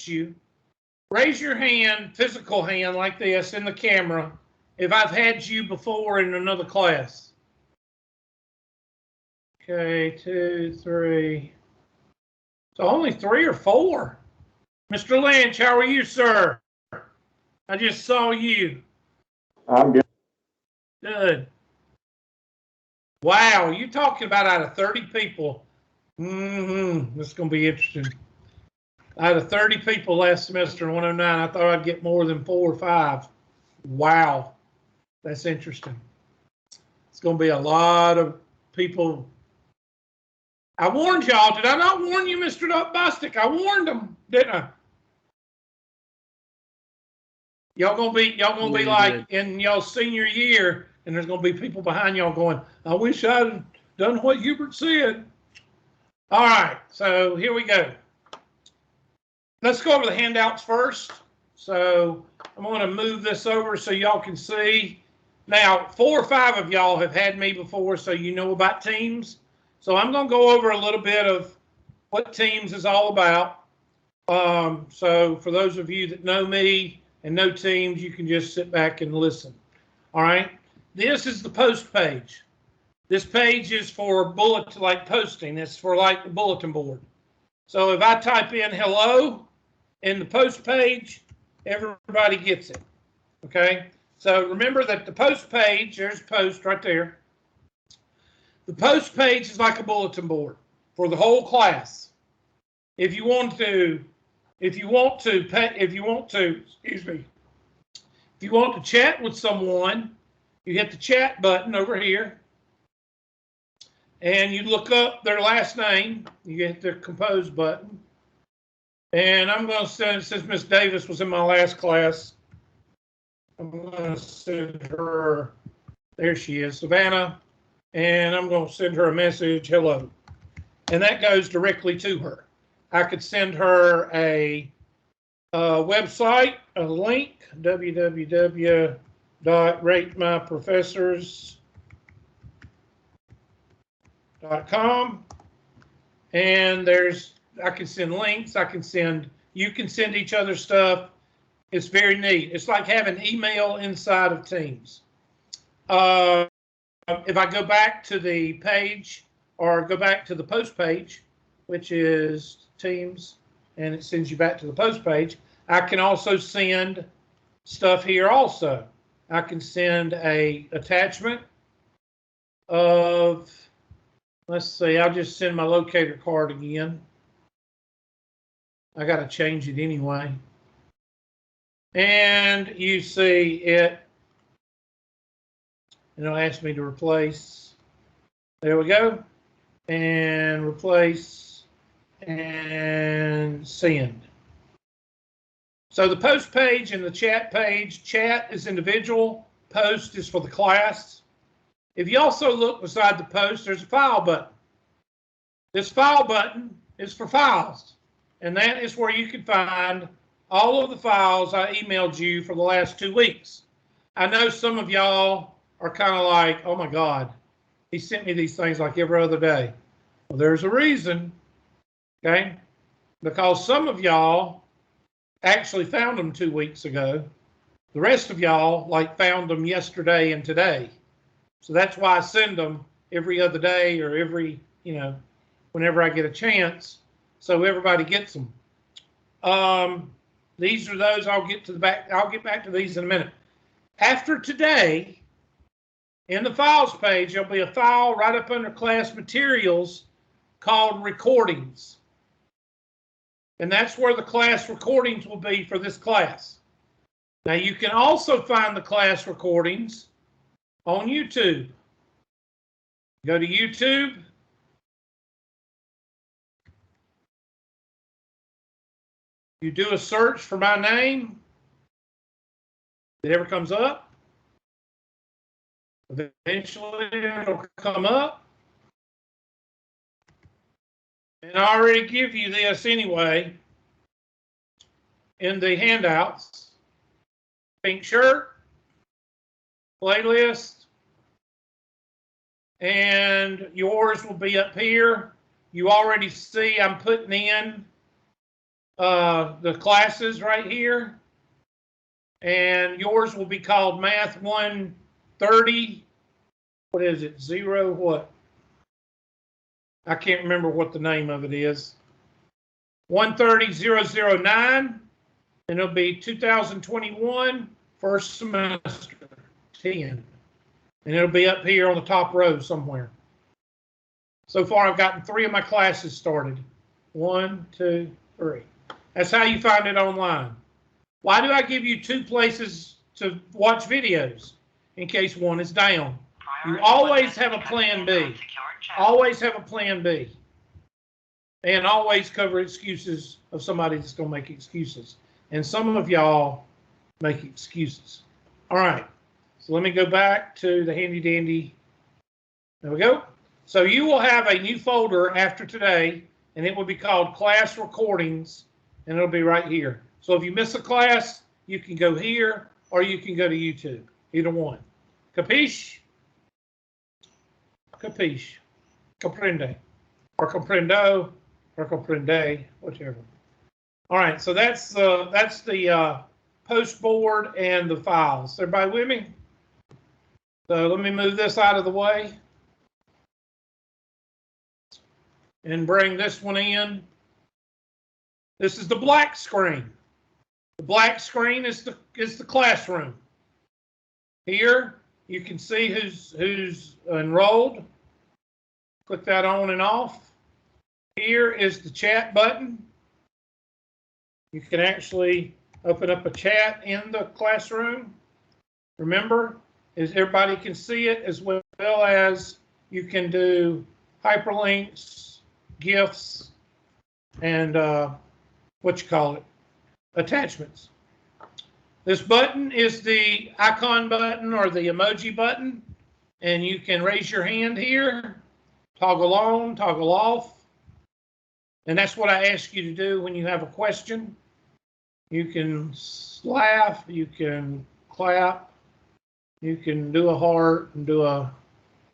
you, raise your hand, physical hand like this in the camera, if I've had you before in another class. Okay, 2, 3. So only 3 or 4. Mr. Lynch, how are you, sir? I just saw you. I'm good. Good. Wow, you're talking about out of 30 people. This is going to be interesting. Out of 30 people last semester in 109, I thought I'd get more than 4 or 5. Wow, that's interesting. It's going to be a lot of people. I warned y'all. Did I not warn you, Mr. Bostic? I warned them, didn't I? Y'all gonna be like in y'all's senior year, and there's gonna be people behind y'all going, I wish I'd done what Hubert said. All right, so here we go. Let's go over the handouts first. So I'm going to move this over so y'all can see. Now, 4 or 5 of y'all have had me before, so you know about Teams. So I'm going to go over a little bit of what Teams is all about. So for those of you that know me and know Teams, you can just sit back and listen. All right. This is the post page. This page is for like posting. It's for like the bulletin board. So if I type in hello in the post page, everybody gets it. Okay. So remember that the post page, there's post right there. The post page is like a bulletin board for the whole class. If you want to chat with someone, you hit the chat button over here and you look up their last name. You hit the compose button. And I'm going to send, since Miss Davis was in my last class, I'm going to send her, there she is, Savannah, and I'm going to send her a message, hello. And that goes directly to her. I could send her a website, a link, www.ratemyprofessors.com. And I can send links. You can send each other stuff. It's very neat. It's like having email inside of Teams. If I go back to the page or go back to the post page, which is Teams, and it sends you back to the post page, I can also send stuff here also. I can send a attachment of, let's see, I'll just send my locator card again. I got to change it anyway. And you see it, and it'll ask me to replace. There we go. And replace and send. So the post page and the chat page, chat is individual, post is for the class. If you also look beside the post, there's a file button. This file button is for files, and that is where you can find all of the files I emailed you for the last 2 weeks. I know some of y'all are kind of like, oh my God, he sent me these things like every other day. Well, there's a reason, okay? Because some of y'all actually found them 2 weeks ago. The rest of y'all like found them yesterday and today. So that's why I send them every other day or every, whenever I get a chance, so everybody gets them. These are those I'll get back to these in a minute. After today, in the files page, there'll be a file right up under class materials called recordings. And that's where the class recordings will be for this class. Now you can also find the class recordings on YouTube. Go to YouTube. You do a search for my name. It ever comes up. Eventually it'll come up. And I already give you this anyway in the handouts. Pink shirt, playlist, and yours will be up here. You already see I'm putting in the classes right here. And yours will be called Math 130. What is it? Zero what? I can't remember what the name of it is. 130009. And it'll be 2021 first semester 10. And it'll be up here on the top row somewhere. So far, I've gotten 3 of my classes started. 1, 2, 3. That's how you find it online. Why do I give you 2 places to watch videos? In case one is down. You always have a plan B. Always have a plan B. And always cover excuses of somebody that's going to make excuses. And some of y'all make excuses. All right. So let me go back to the handy dandy. There we go. So you will have a new folder after today, and it will be called Class Recordings, and it'll be right here. So if you miss a class, you can go here, or you can go to YouTube. Either one. Capiche? Capiche. Comprende. Or comprendo, or comprende, whichever. All right, so that's the post board and the files. Everybody with me? So let me move this out of the way and bring this one in. This is the black screen. The black screen is the classroom. Here you can see who's enrolled. Click that on and off. Here is the chat button. You can actually open up a chat in the classroom. Remember, everybody can see it, as well as you can do hyperlinks, GIFs, and attachments. This button is the icon button or the emoji button, and you can raise your hand here, toggle on, toggle off. And that's what I ask you to do when you have a question. You can laugh, you can clap, you can do a heart and do a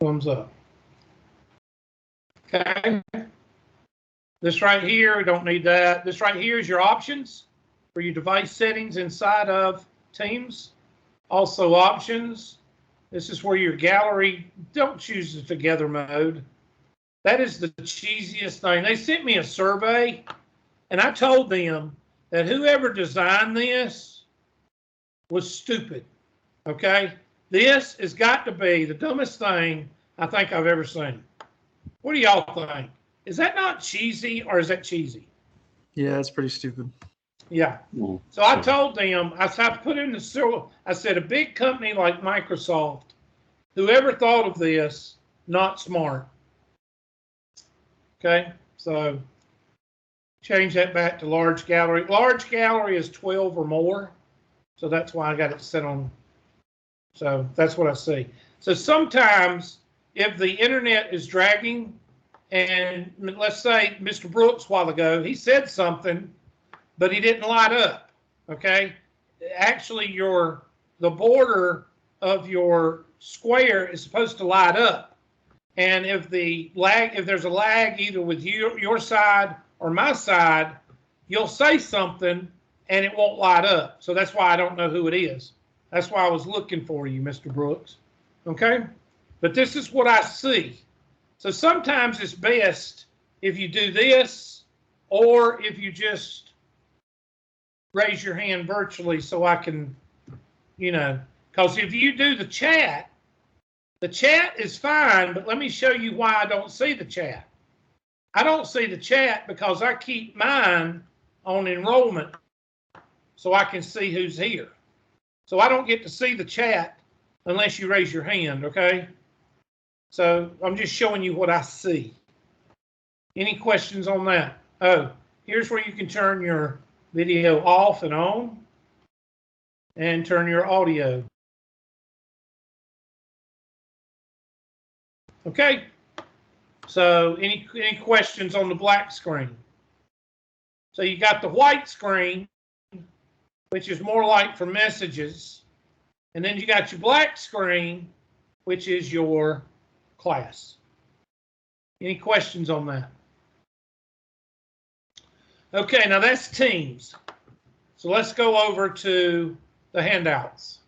thumbs up. Okay. This right here, we don't need that. This right here is your options for your device settings inside of Teams. Also options. This is where your gallery, don't choose the together mode. That is the cheesiest thing. They sent me a survey, and I told them that whoever designed this was stupid, okay? This has got to be the dumbest thing I think I've ever seen. What do y'all think? Is that not cheesy, or is that cheesy? Yeah, it's pretty stupid. Yeah. So I told them, I put in the syllabus, I said, a big company like Microsoft, whoever thought of this, not smart. Okay, so change that back to large gallery. Large gallery is 12 or more, so that's why I got it set on. So that's what I see. So sometimes if the internet is dragging, and let's say Mr. Brooks a while ago, he said something, but he didn't light up, okay? Actually, the border of your square is supposed to light up. And if there's a lag either with your side or my side, you'll say something and it won't light up. So that's why I don't know who it is. That's why I was looking for you, Mr. Brooks. Okay? But this is what I see. So sometimes it's best if you do this, or if you just raise your hand virtually so I can, because if you do the chat is fine, but let me show you why I don't see the chat. I don't see the chat because I keep mine on enrollment so I can see who's here. So I don't get to see the chat unless you raise your hand, okay? So I'm just showing you what I see. Any questions on that? Oh, here's where you can turn your video off and on and turn your audio. Okay, so any questions on the black screen? So you got the white screen, which is more like for messages, and then you got your black screen, which is your class. Any questions on that? Okay, now that's Teams. So let's go over to the handouts.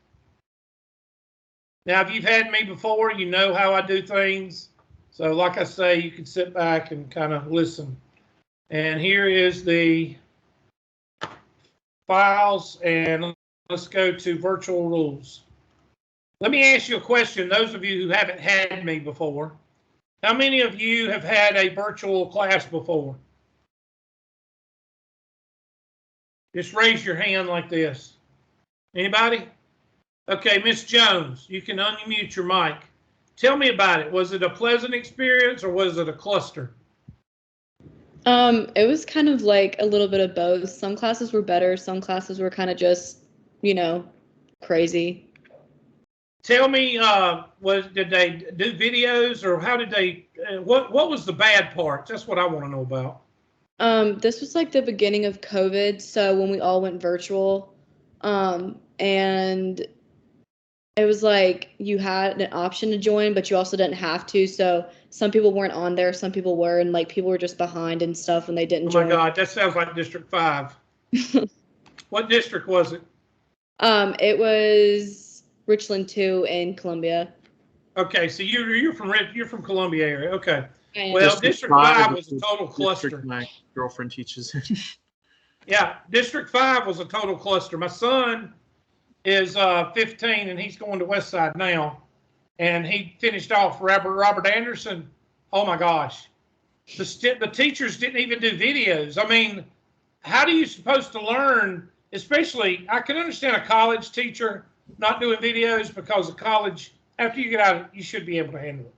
Now, if you've had me before, you know how I do things. So like I say, you can sit back and kind of listen. And here is the files, and let's go to virtual rules. Let me ask you a question, those of you who haven't had me before. How many of you have had a virtual class before? Just raise your hand like this. Anybody? Okay, Miss Jones, you can unmute your mic. Tell me about it. Was it a pleasant experience or was it a cluster? It was kind of like a little bit of both. Some classes were better. Some classes were kind of just, crazy. Tell me, did they do videos or how did they, what was the bad part? That's what I want to know about. This was like the beginning of COVID. So when we all went virtual, and it was like you had an option to join, but you also didn't have to. So some people weren't on there, some people were, and like people were just behind and stuff when they didn't join. Oh my God, that sounds like District 5. What district was it? It was Richland 2 in Columbia. Okay, so you're from Columbia area. Okay. Well, District 5 was a total cluster. My girlfriend teaches in. Yeah, District 5 was a total cluster. My son is 15 and he's going to Westside now, and he finished off Robert Anderson. Oh my gosh, the teachers didn't even do videos. I mean, how are you supposed to learn? Especially, I can understand a college teacher not doing videos because of college. After you get out, you should be able to handle it.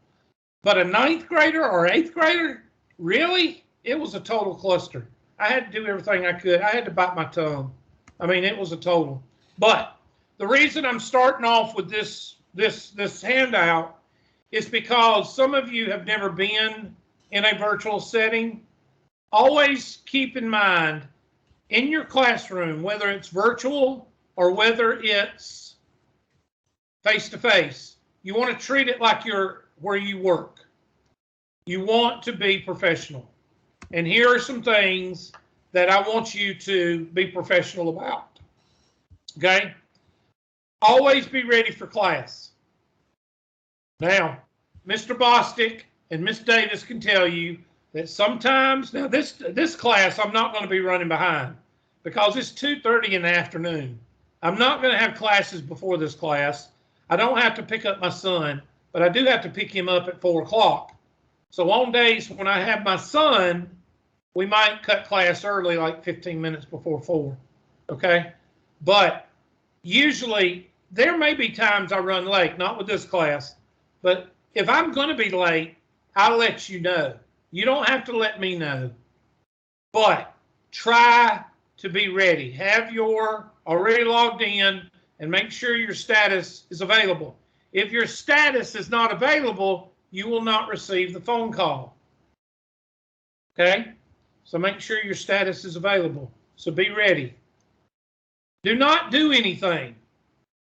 But a 9th grader or 8th grader, really? It was a total cluster. I had to do everything I could. I had to bite my tongue. I mean, it was a total. But the reason I'm starting off with this handout is because some of you have never been in a virtual setting. Always keep in mind, in your classroom, whether it's virtual or whether it's face-to-face, you want to treat it like you're where you work. You want to be professional. And here are some things that I want you to be professional about. Okay? Always be ready for class. Now, Mr. Bostic and Miss Davis can tell you that sometimes, now this class I'm not going to be running behind because it's 2:30 in the afternoon. I'm not going to have classes before this class. I don't have to pick up my son, but I do have to pick him up at 4 o'clock. So on days when I have my son, we might cut class early, like 15 minutes before 4, okay? But usually, there may be times I run late, not with this class, but if I'm going to be late, I'll let you know. You don't have to let me know, but try to be ready. Have your already logged in and make sure your status is available. If your status is not available, you will not receive the phone call, okay? So make sure your status is available. So be ready. Do not do anything.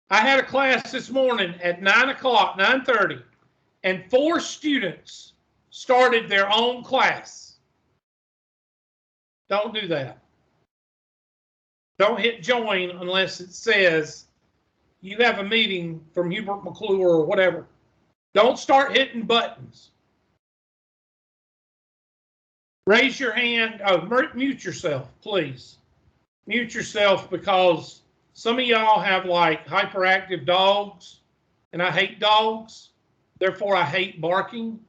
I had a class this morning at 9 o'clock, 9:30, and 4 students started their own class. Don't do that. Don't hit join unless it says you have a meeting from Hubert McClure or whatever. Don't start hitting buttons. Raise your hand. Oh, mute yourself, please. Mute yourself because some of y'all have like hyperactive dogs, and I hate dogs. Therefore, I hate barking.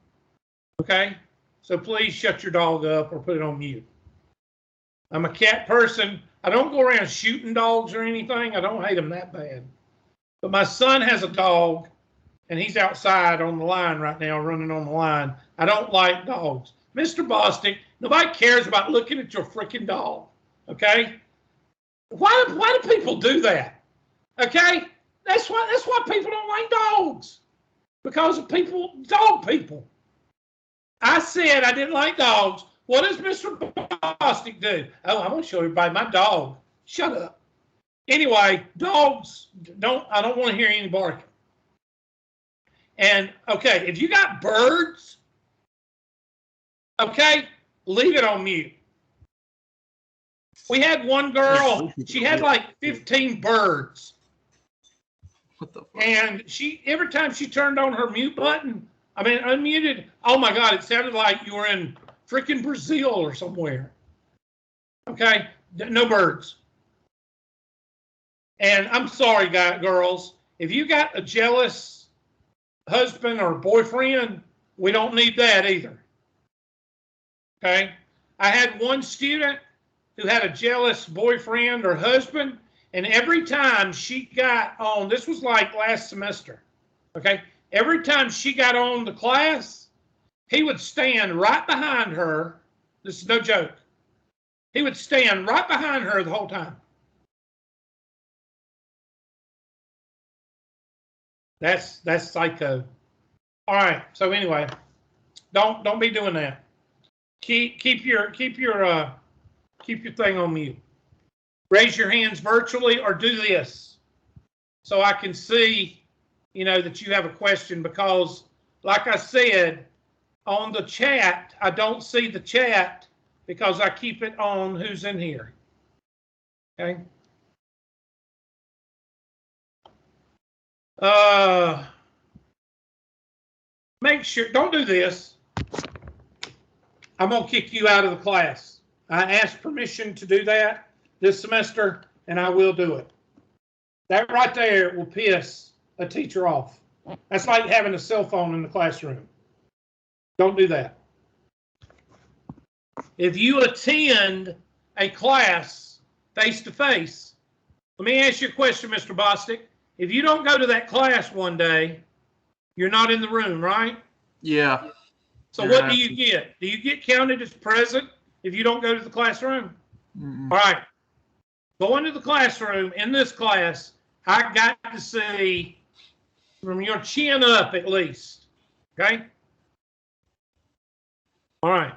Okay? So please shut your dog up or put it on mute. I'm a cat person. I don't go around shooting dogs or anything. I don't hate them that bad. But my son has a dog, and he's outside on the line right now, running on the line. I don't like dogs. Mr. Bostic, nobody cares about looking at your freaking dog, okay? Why do people do that? Okay? That's why people don't like dogs. Because of dog people. I said I didn't like dogs. What does Mr. Bostic do? Oh, I'm going to show everybody my dog. Shut up. Anyway, dogs, I don't want to hear any barking. And, okay, if you got birds, okay, leave it on mute. We had one girl, she had like 15 birds. What the fuck? And every time she turned on her mute button, I mean, unmuted, oh my God, it sounded like you were in freaking Brazil or somewhere. Okay, no birds. And I'm sorry, girls, if you got a jealous husband or boyfriend, we don't need that either. Okay, I had one student who had a jealous boyfriend or husband, and every time she got on, this was like last semester, okay, every time she got on the class, he would stand right behind her. This is no joke. He would stand right behind her the whole time. That's psycho. All right. So anyway, don't be doing that. Keep your thing on mute. Raise your hands virtually or do this so I can see, that you have a question, because like I said, on the chat, I don't see the chat because I keep it on who's in here. Okay. Make sure, don't do this. I'm going to kick you out of the class. I asked permission to do that this semester, and I will do it. That right there will piss a teacher off. That's like having a cell phone in the classroom. Don't do that. If you attend a class face-to-face, let me ask you a question, Mr. Bostic. If you don't go to that class one day, you're not in the room, right? Yeah. So what do you get? Do you get counted as present if you don't go to the classroom? Mm-mm. All right. Going to the classroom, in this class, I got to see from your chin up at least. Okay? All right.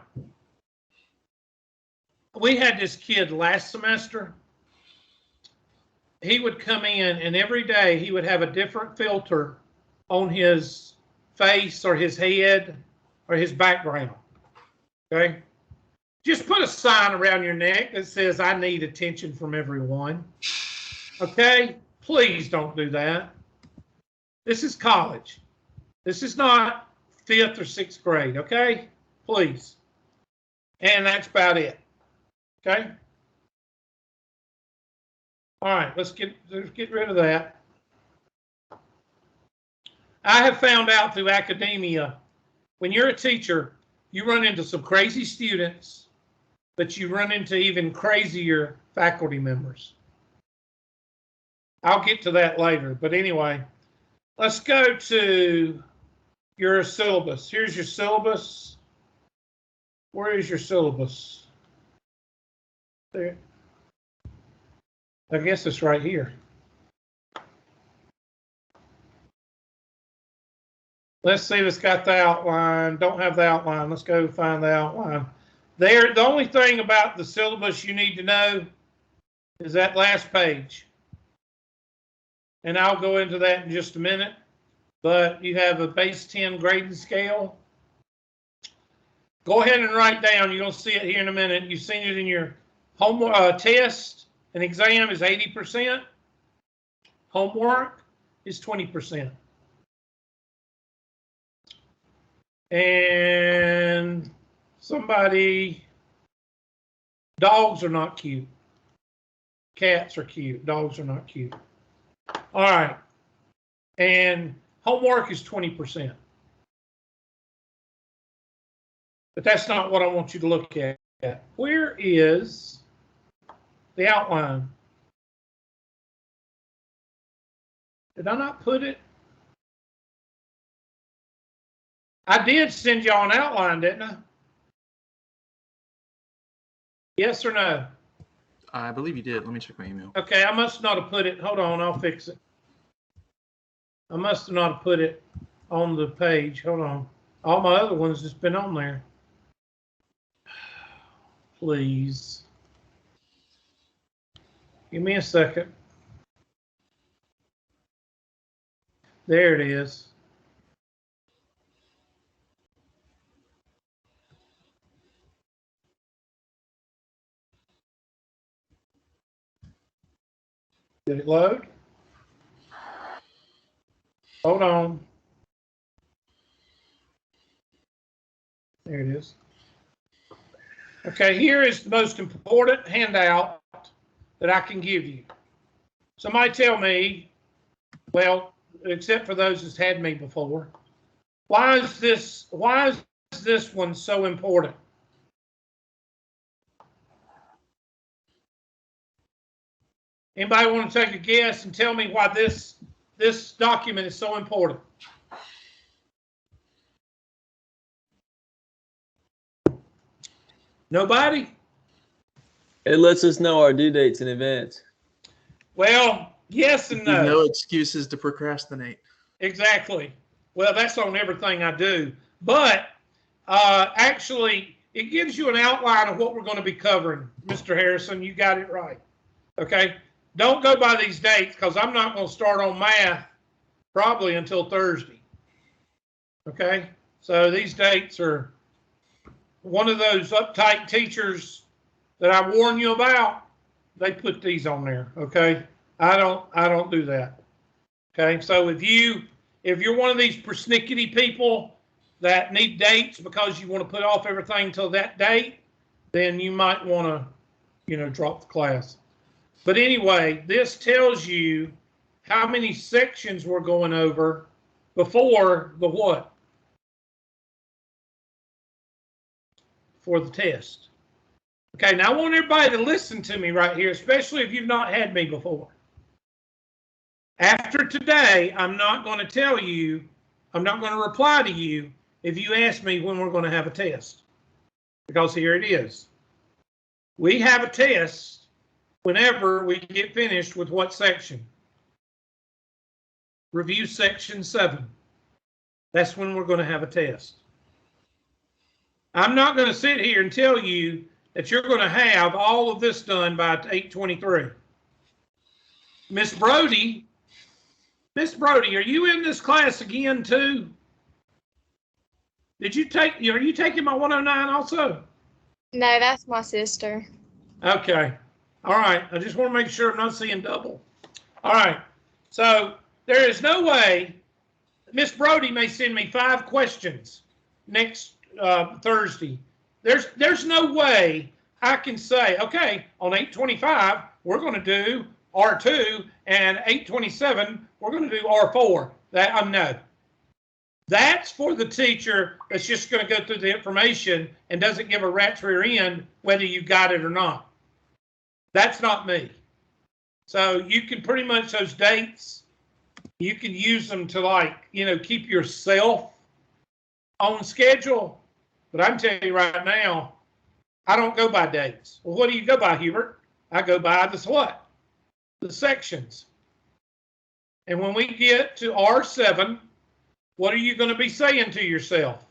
We had this kid last semester. He would come in, and every day he would have a different filter on his face or his head or his background. Okay? Just put a sign around your neck that says, I need attention from everyone. Okay? Please don't do that. This is college. This is not 5th or 6th grade, okay? Please. And that's about it. Okay? All right, let's get rid of that. I have found out through academia, when you're a teacher, you run into some crazy students, but you run into even crazier faculty members. I'll get to that later, but anyway, let's go to your syllabus. Here's your syllabus. Where is your syllabus? There. I guess it's right here. Let's see if it's got the outline. Don't have the outline. Let's go find the outline. There, the only thing about the syllabus you need to know is that last page. And I'll go into that in just a minute. But you have a base 10 grading scale. Go ahead and write down. You're going to see it here in a minute. You've seen it in your homework test. An exam is 80%. Homework is 20%. And dogs are not cute. Cats are cute. Dogs are not cute. All right. And homework is 20%. But that's not what I want you to look at. Where is the outline? Did I not put it? I did send y'all an outline, didn't I? Yes or no? I believe you did. Let me check my email. Okay, I must not have put it. Hold on, I'll fix it. I must have not have put it on the page. Hold on. All my other ones has been on there. Please. Give me a second. There it is. Did it load? Hold on. There it is. Okay, here is the most important handout that I can give you. Somebody tell me, well, except for those that's had me before, why is this one so important? Anybody want to take a guess and tell me why this document is so important? Nobody? It lets us know our due dates in advance. Well, yes and no. No excuses to procrastinate. Exactly. Well, that's on everything I do. But actually, it gives you an outline of what we're going to be covering. Mr. Harrison, you got it right. Okay? Don't go by these dates because I'm not going to start on math probably until Thursday. Okay? So these dates are one of those uptight teachers that I warn you about. They put these on there. Okay? I don't do that. Okay? So if you're one of these persnickety people that need dates because you want to put off everything until that date, then you might want to, drop the class. But anyway, this tells you how many sections we're going over before the what? For the test. Okay, now I want everybody to listen to me right here, especially if you've not had me before. After today, I'm not going to tell you, I'm not going to reply to you if you ask me when we're going to have a test. Because here it is. We have a test whenever we get finished with what section? Review section 7. That's when we're going to have a test. I'm not going to sit here and tell you that you're going to have all of this done by 8:23. Miss Brody, are you in this class again too? Are you taking my 109 also? No, that's my sister. Okay. All right. I just want to make sure I'm not seeing double. All right. So there is no way Miss Brody may send me 5 questions next Thursday. There's no way I can say, okay, on 8:25 we're going to do R2, and 8:27 we're going to do R4. No. That's for the teacher that's just going to go through the information and doesn't give a rat's rear end whether you got it or not. That's not me. So you can pretty much, those dates, you can use them to keep yourself on schedule. But I'm telling you right now, I don't go by dates. Well, what do you go by, Hubert? I go by this what? The sections. And when we get to R7, what are you going to be saying to yourself?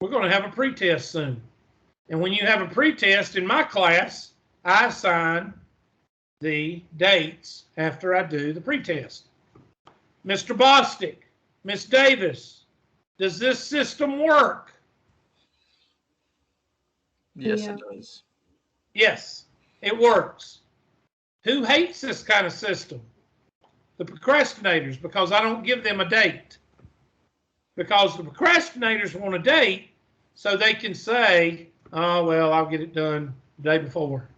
We're going to have a pretest soon. And when you have a pretest in my class, I assign the dates after I do the pretest. Mr. Bostic, Miss Davis, does this system work? Yes, Yeah. it does. Yes, it works. Who hates this kind of system? The procrastinators, because I don't give them a date. Because the procrastinators want a date so they can say, oh, well, I'll get it done the day before.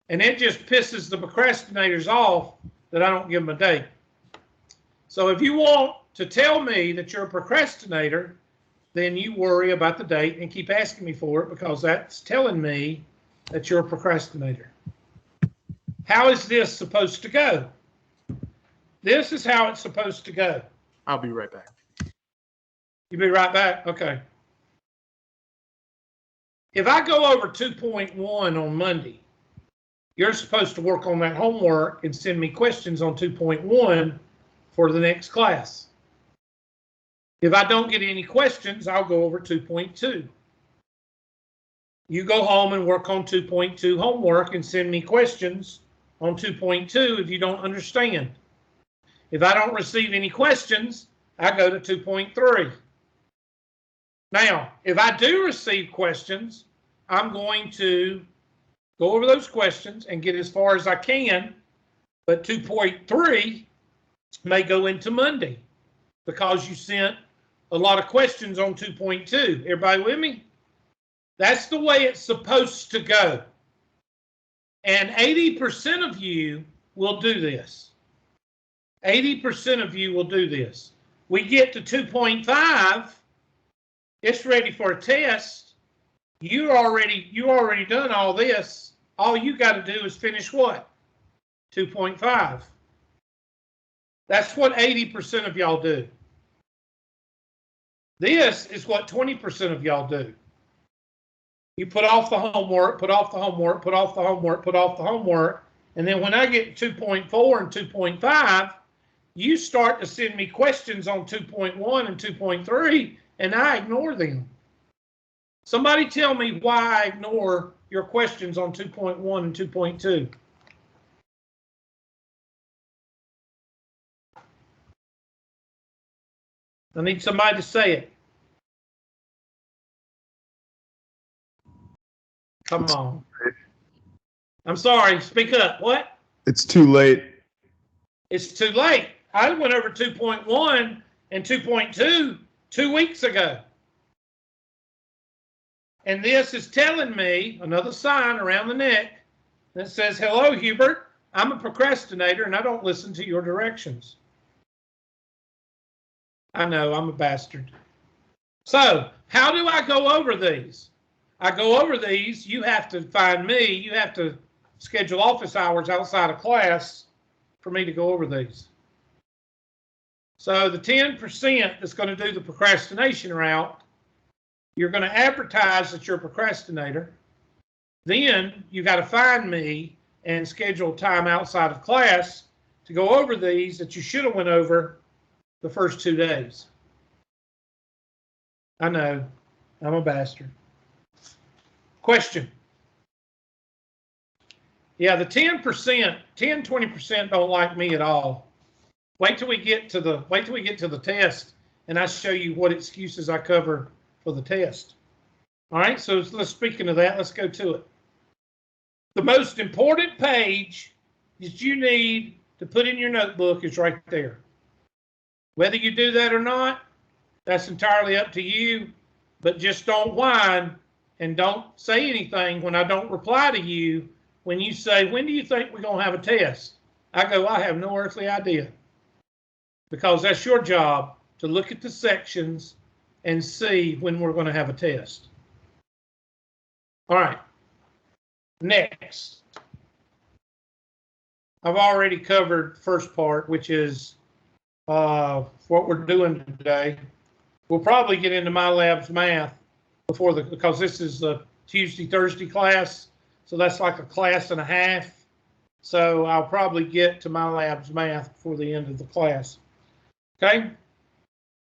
And it just pisses the procrastinators off that I don't give them a date. So if you want to tell me that you're a procrastinator, then you worry about the date and keep asking me for it, because that's telling me that you're a procrastinator. How is this supposed to go? This is how it's supposed to go. I'll be right back. You'll be right back? Okay. If I go over 2.1 on Monday, you're supposed to work on that homework and send me questions on 2.1 for the next class. If I don't get any questions, I'll go over 2.2. You go home and work on 2.2 homework and send me questions on 2.2 if you don't understand. If I don't receive any questions, I go to 2.3. Now, if I do receive questions, I'm going to go over those questions and get as far as I can But 2.3 may go into Monday because you sent a lot of questions on 2.2. Everybody with me? That's the way it's supposed to go. And 80% of you will do this. 80% of you will do this. We get to 2.5, it's ready for a test. You already done all this. All you got to do is finish what? 2.5. That's what 80% of y'all do. This is what 20% of y'all do. You put off the homework, put off the homework, put off the homework, put off the homework, and then when I get 2.4 and 2.5, you start to send me questions on 2.1 and 2.3, and I ignore them. Somebody tell me why I ignore your questions on 2.1 and 2.2. I need somebody to say it. Come on. I'm sorry, speak up. What? It's too late. It's too late. I went over 2.1 and 2.2 2 weeks ago. And this is telling me, another sign around the neck that says, hello, Hubert, I'm a procrastinator and I don't listen to your directions. I know, I'm a bastard. So, how do I go over these? I go over these, you have to find me, you have to schedule office hours outside of class for me to go over these. So the 10% that's going to do the procrastination route, you're going to advertise that you're a procrastinator. Then you got to find me and schedule time outside of class to go over these that you should have went over the first 2 days. I know, I'm a bastard. Question. Yeah, the 10%, 20% don't like me at all. Wait till we get to the test and I show you what excuses I cover for the test. All right, so speaking of that, let's go to it. The most important page that you need to put in your notebook is right there. Whether you do that or not, that's entirely up to you, but just don't whine and don't say anything when I don't reply to you. When you say, when do you think we're going to have a test? I go, I have no earthly idea. Because that's your job to look at the sections and see when we're going to have a test. All right. Next. I've already covered the first part, which is what we're doing today. We'll probably get into my lab's math because this is the Tuesday, Thursday class. So that's like a class and a half. So I'll probably get to my lab's math before the end of the class. Okay.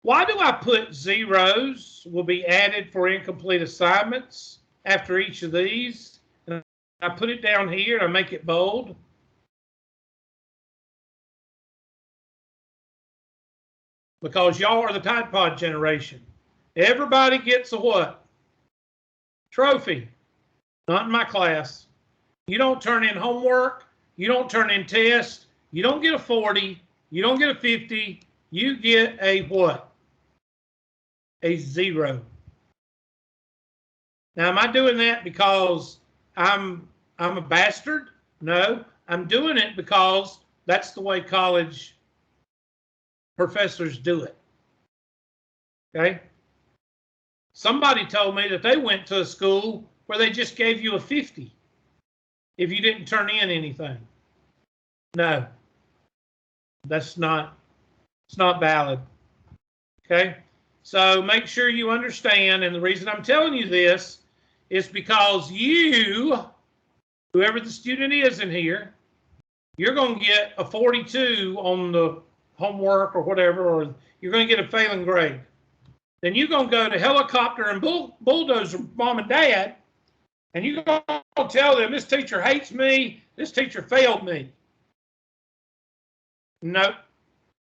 Why do I put zeros will be added for incomplete assignments after each of these? And I put it down here and I make it bold. Because y'all are the Tide Pod generation. Everybody gets a what? Trophy. Not in my class. You don't turn in homework. You don't turn in tests. You don't get a 40. You don't get a 50. You get a what? A 0. Now, am I doing that because I'm a bastard? No, I'm doing it because that's the way college professors do it. Okay? Somebody told me that they went to a school where they just gave you a 50 if you didn't turn in anything. No, it's not valid. Okay? So make sure you understand, and the reason I'm telling you this is because you, whoever the student is in here, you're going to get a 42 on the homework or whatever, or you're going to get a failing grade. Then you're going to go to helicopter and bulldozer mom and dad, and you're going to tell them, this teacher hates me, this teacher failed me. Nope,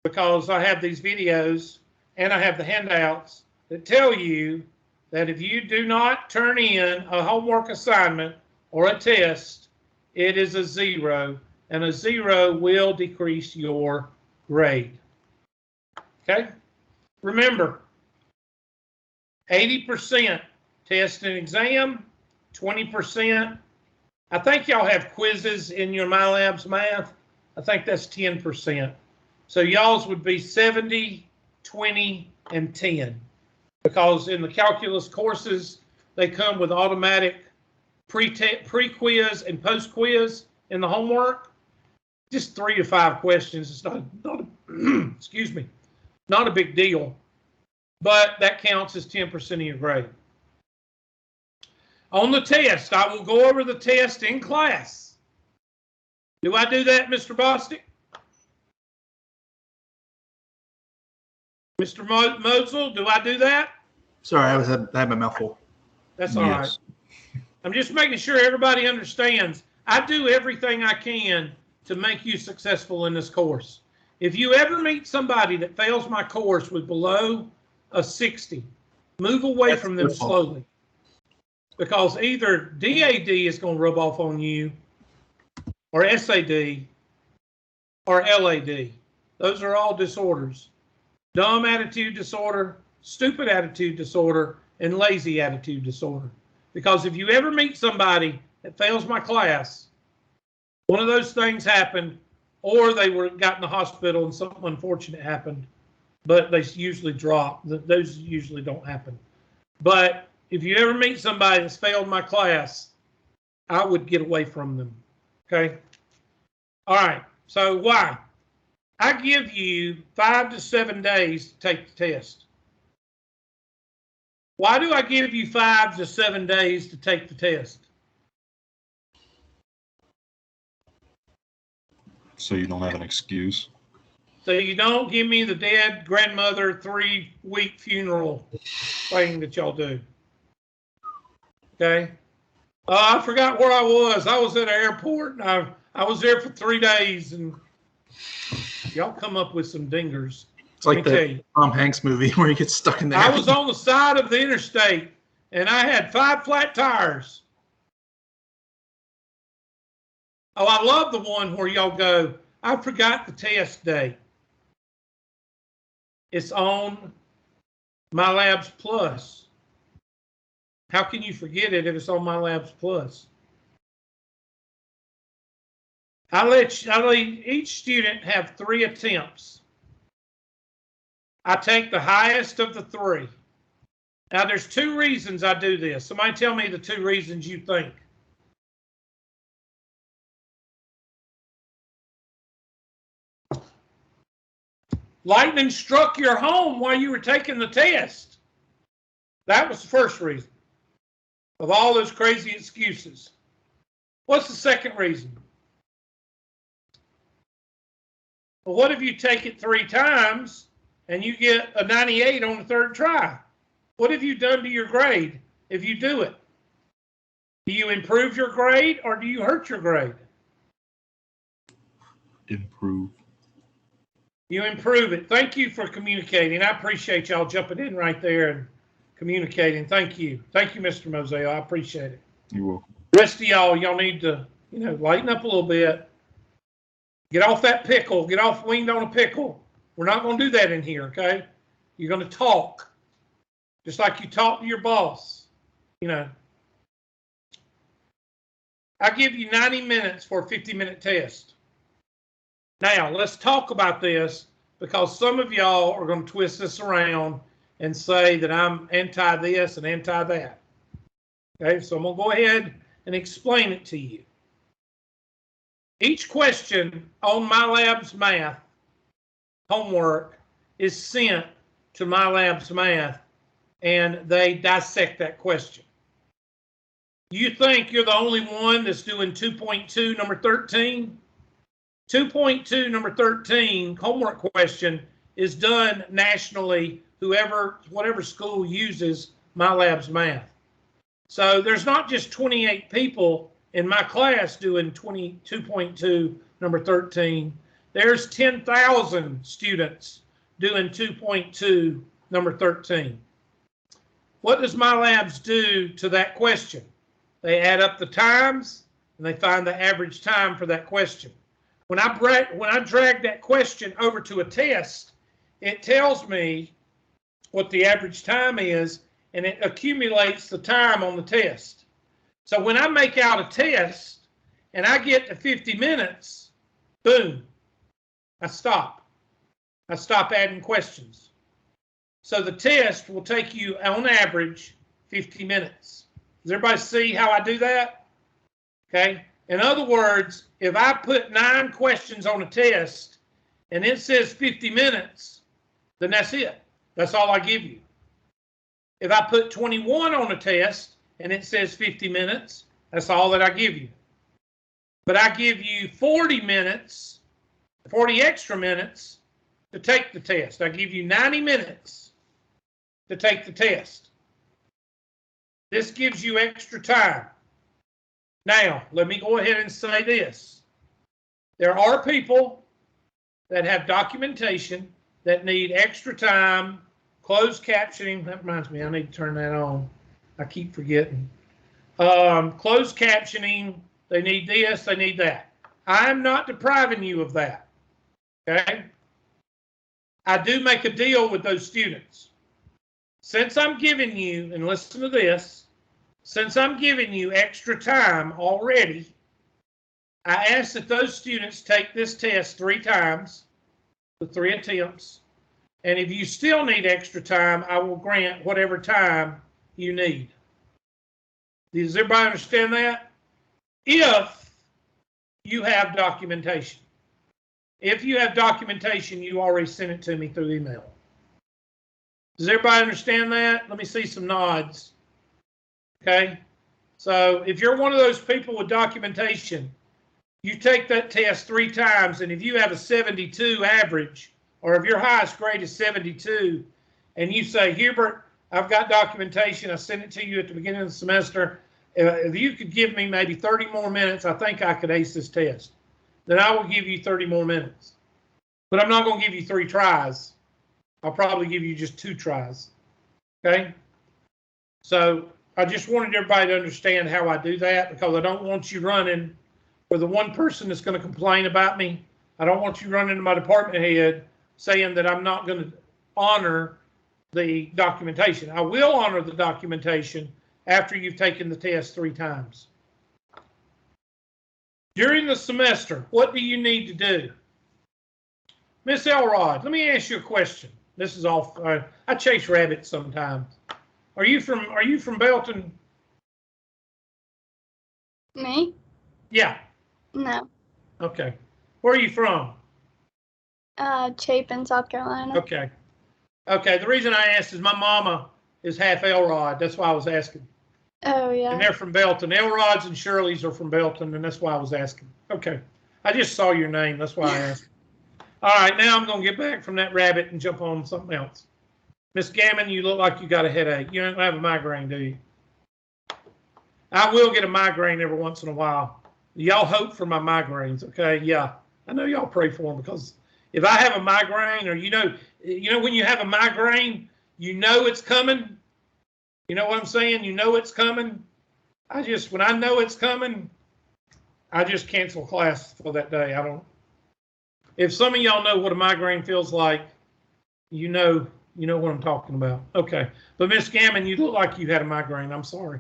because I have these videos and I have the handouts that tell you that if you do not turn in a homework assignment or a test, it is a 0, and a 0 will decrease your grade. Okay? Remember, 80% test and exam, 20%. I think y'all have quizzes in your MyLabs math. I think that's 10%. So y'all's would be 70, 20, and 10. Because in the calculus courses, they come with automatic pre-quiz and post-quiz in the homework. Just 3 to 5 questions. It's not excuse me, not a big deal. But that counts as 10% of your grade. On the test, I will go over the test in class. Do I do that, Mr. Bostic? Mr. Mosel, do I do that? Sorry, I had my mouth full. That's all right. I'm just making sure everybody understands. I do everything I can to make you successful in this course. If you ever meet somebody that fails my course with below a 60, move away from them slowly. Because either DAD is going to rub off on you, or SAD, or LAD. Those are all disorders. Dumb attitude disorder, stupid attitude disorder, and lazy attitude disorder. Because if you ever meet somebody that fails my class, one of those things happened, or they got in the hospital and something unfortunate happened, but they usually drop. Those usually don't happen. But if you ever meet somebody that's failed my class, I would get away from them. Okay? All right. So why? I give you 5 to 7 days to take the test. Why do I give you 5 to 7 days to take the test? So you don't have an excuse. So you don't give me the dead grandmother 3-week funeral thing that y'all do. Okay? I forgot where I was. I was at an airport, and I was there for 3 days, and y'all come up with some dingers. It's like the Tom Hanks movie where he gets stuck in there. I was on the side of the interstate, and I had 5 flat tires. Oh, I love the one where y'all go, I forgot the test date. It's on MyLabs Plus. How can you forget it if it's on MyLabs Plus? I let each student have 3 attempts. I take the highest of the 3. Now, there's 2 reasons I do this. Somebody tell me the 2 reasons you think. Lightning struck your home while you were taking the test. That was the first reason of all those crazy excuses. What's the second reason? Well, what if you take it 3 times and you get a 98 on the 3rd try? What have you done to your grade if you do it? Do you improve your grade or do you hurt your grade? Improve. You improve it. Thank you for communicating. I appreciate y'all jumping in right there and communicating. Thank you. Thank you, Mr. Moselle. I appreciate it. You're welcome. Rest of y'all need to, lighten up a little bit. Get off that pickle. Get off winged on a pickle. We're not going to do that in here, okay? You're going to talk. Just like you talk to your boss. I give you 90 minutes for a 50-minute test. Now, let's talk about this because some of y'all are going to twist this around and say that I'm anti this and anti that. Okay, so I'm going to go ahead and explain it to you. Each question on MyLabs Math homework is sent to MyLabs Math, and they dissect that question. You think you're the only one that's doing 2.2, number 13? 2.2, number 13, homework question is done nationally, whatever school uses MyLabs Math. So there's not just 28 people in my class doing 2.2, number 13. There's 10,000 students doing 2.2, number 13. What does MyLabs do to that question? They add up the times, and they find the average time for that question. When I drag that question over to a test, it tells me what the average time is, and it accumulates the time on the test. So when I make out a test and I get to 50 minutes, boom, I stop. I stop adding questions. So the test will take you, on average, 50 minutes. Does everybody see how I do that? Okay. In other words, if I put 9 questions on a test and it says 50 minutes, then that's it. That's all I give you. If I put 21 on a test and it says 50 minutes, that's all that I give you. But I give you 40 minutes, 40 extra minutes to take the test. I give you 90 minutes to take the test. This gives you extra time. Now, let me go ahead and say this. There are people that have documentation that need extra time, closed captioning. That reminds me, I need to turn that on. I keep forgetting. Closed captioning, they need this, they need that. I'm not depriving you of that, okay? I do make a deal with those students. Since I'm giving you, and listen to this, since I'm giving you extra time already, I ask that those students take this test 3 times, the 3 attempts, and if you still need extra time, I will grant whatever time you need. Does everybody understand that? If you have documentation. If you have documentation, you already sent it to me through email. Does everybody understand that? Let me see some nods. Okay, so if you're one of those people with documentation, you take that test 3 times, and if you have a 72 average, or if your highest grade is 72, and you say, Hubert, I've got documentation, I sent it to you at the beginning of the semester, if you could give me maybe 30 more minutes, I think I could ace this test. Then I will give you 30 more minutes. But I'm not going to give you 3 tries. I'll probably give you just 2 tries. Okay, so I just wanted everybody to understand how I do that, because I don't want you running for the one person that's going to complain about me. I don't want you running to my department head saying that I'm not going to honor the documentation. I will honor the documentation after you've taken the test 3 times. During the semester, what do you need to do? Miss Elrod, let me ask you a question. This is all, I chase rabbits sometimes. Are you from Belton? Me? Yeah. No. Okay. Where are you from? Chapin, South Carolina. Okay. Okay. The reason I asked is my mama is half Elrod. That's why I was asking. Oh, yeah. And they're from Belton. Elrods and Shirleys are from Belton, and that's why I was asking. Okay. I just saw your name. That's why I asked. All right. Now I'm going to get back from that rabbit and jump on something else. Miss Gammon, you look like you got a headache. You don't have a migraine, do you? I will get a migraine every once in a while. Y'all hope for my migraines, okay? Yeah, I know y'all pray for them, because if I have a migraine, or you know when you have a migraine, you know it's coming. You know what I'm saying? You know it's coming. When I know it's coming, I just cancel class for that day. I don't. If some of y'all know what a migraine feels like, you know what I'm talking about. Okay. But Miss Gammon, you look like you had a migraine. I'm sorry.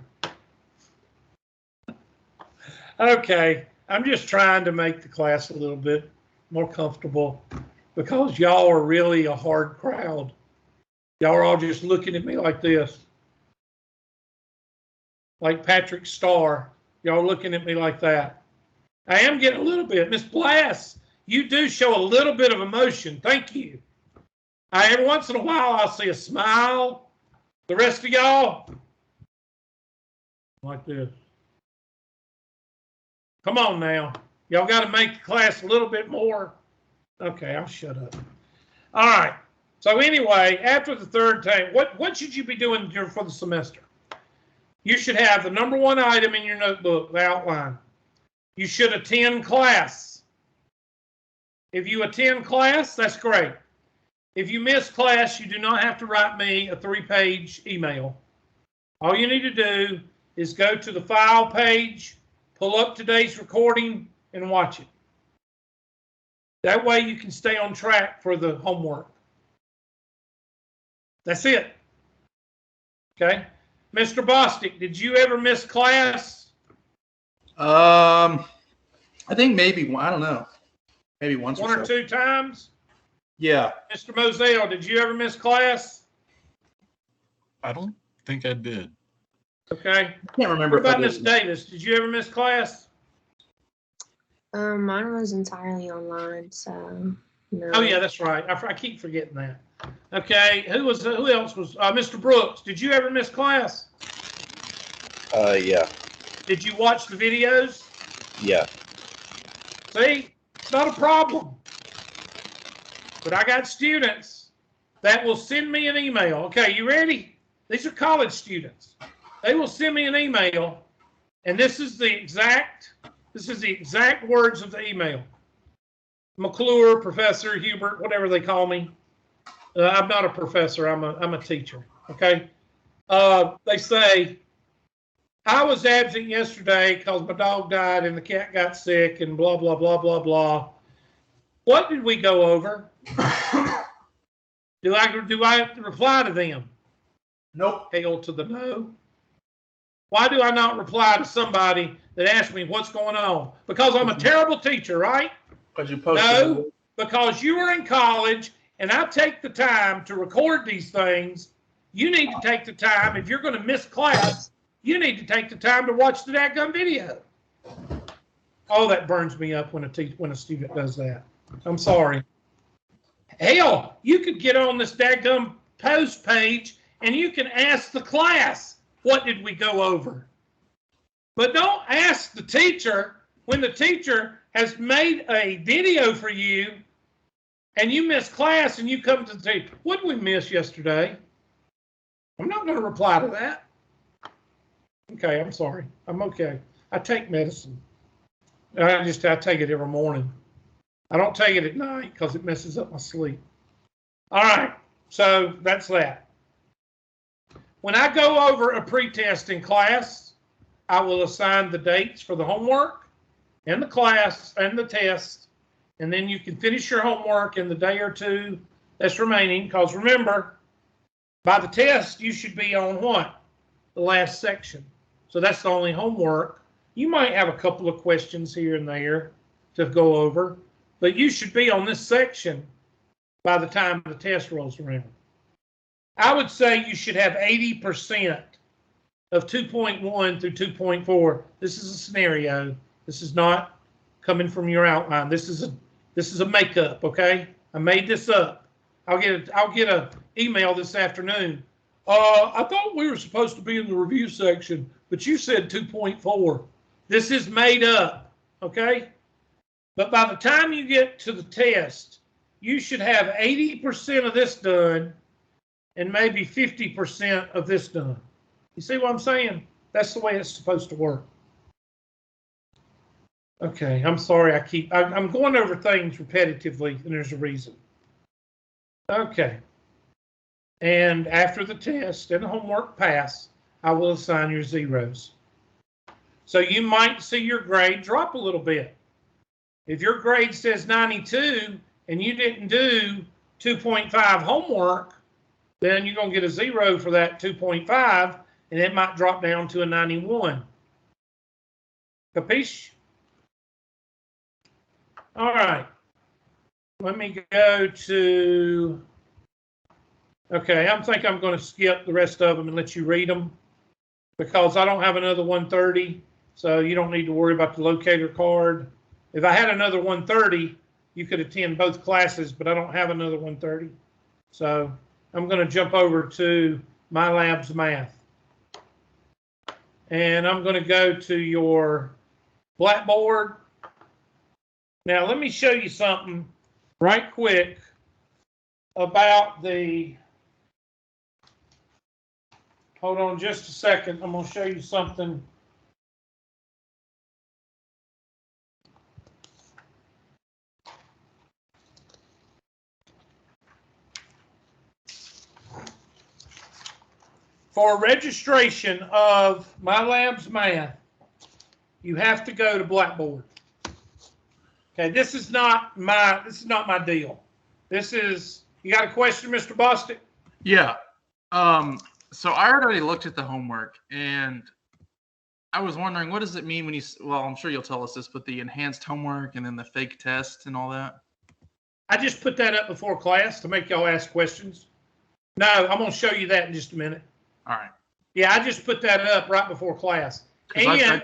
Okay. I'm just trying to make the class a little bit more comfortable, because y'all are really a hard crowd. Y'all are all just looking at me like this. Like Patrick Starr. Y'all looking at me like that. I am getting a little bit. Miss Blass, you do show a little bit of emotion. Thank you. Every once in a while, I'll see a smile. The rest of y'all, like this. Come on now. Y'all got to make the class a little bit more. Okay, I'll shut up. All right. So anyway, after the 3rd time, what should you be doing for the semester? You should have the number 1 item in your notebook, the outline. You should attend class. If you attend class, that's great. If you miss class, you do not have to write me a 3-page email. All you need to do is go to the file page, pull up today's recording, and watch it. That way you can stay on track for the homework. That's it. Okay. Mr. Bostic, did you ever miss class? I think maybe one. I don't know. Maybe once One or or so. two times? Yeah. Mr. Moselle, did you ever miss class? I don't think I did. Okay. I can't remember. What about if I Miss did. Davis? Did you ever miss class? Mine was entirely online, so no. Oh yeah, that's right. I keep forgetting that. Okay. Who else was? Mr. Brooks. Did you ever miss class? Yeah. Did you watch the videos? Yeah. See, it's not a problem. But I got students that will send me an email. Okay, you ready? These are college students. They will send me an email, and this is the exact words of the email. McClure, Professor Hubert, whatever they call me. I'm not a professor. I'm a teacher. Okay. They say, I was absent yesterday because my dog died and the cat got sick and blah blah blah blah blah. What did we go over? Do I reply to them? Nope. Hail to the no. Why do I not reply to somebody that asks me what's going on? Because I'm a terrible teacher, right? Because you posted. No, because you were in college and I take the time to record these things. You need to take the time, if you're going to miss class, you need to take the time to watch the dadgum video. Oh, that burns me up when a student does that. I'm sorry. Hell, you could get on this dadgum post page and you can ask the class, what did we go over? But don't ask the teacher when the teacher has made a video for you and you miss class and you come to the teacher, what did we miss yesterday? I'm not going to reply to that. Okay, I'm sorry. I'm okay. I take medicine. I take it every morning. I don't take it at night because it messes up my sleep. All right, so that's that. When I go over a pretest in class, I will assign the dates for the homework and the class and the test, and then you can finish your homework in the day or two that's remaining, because remember, by the test, you should be on what? The last section. So that's the only homework. You might have a couple of questions here and there to go over, but you should be on this section by the time the test rolls around. I would say you should have 80% of 2.1 through 2.4. This is a scenario. This is not coming from your outline. This is a makeup, okay? I made this up. I'll get an email this afternoon. I thought we were supposed to be in the review section, but you said 2.4. This is made up, okay? But by the time you get to the test, you should have 80% of this done and maybe 50% of this done. You see what I'm saying? That's the way it's supposed to work. Okay, I'm sorry. I'm going over things repetitively, and there's a reason. Okay. And after the test and the homework pass, I will assign your zeros. So you might see your grade drop a little bit. If your grade says 92 and you didn't do 2.5 homework, then you're going to get a 0 for that 2.5, and it might drop down to a 91. Capiche? All right. Let me go to, okay, I think I'm going to skip the rest of them and let you read them because I don't have another 130, so you don't need to worry about the locator card. If I had another 130, you could attend both classes, but I don't have another 130. So I'm going to jump over to My Labs Math. And I'm going to go to your Blackboard. Now, let me show you something right quick about the, hold on just a second. I'm going to show you something. For registration of My Labs Math, you have to go to Blackboard. Okay, this is not my deal. This is, you got a question, Mr. Bostic? Yeah. So I already looked at the homework, and I was wondering, what does it mean when you? Well, I'm sure you'll tell us this, but the enhanced homework and then the fake test and all that. I just put that up before class to make y'all ask questions. No, I'm going to show you that in just a minute. All right. Yeah, I just put that up right before class. 'Cause And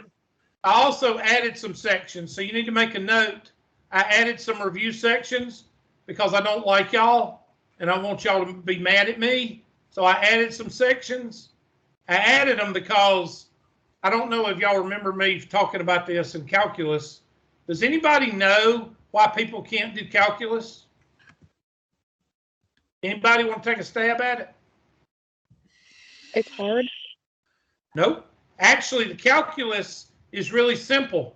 I also added some sections, so you need to make a note. I added some review sections because I don't like y'all, and I want y'all to be mad at me. So I added some sections. I added them because I don't know if y'all remember me talking about this in calculus. Does anybody know why people can't do calculus? Anybody want to take a stab at it? It's hard. Nope. Actually, the calculus is really simple.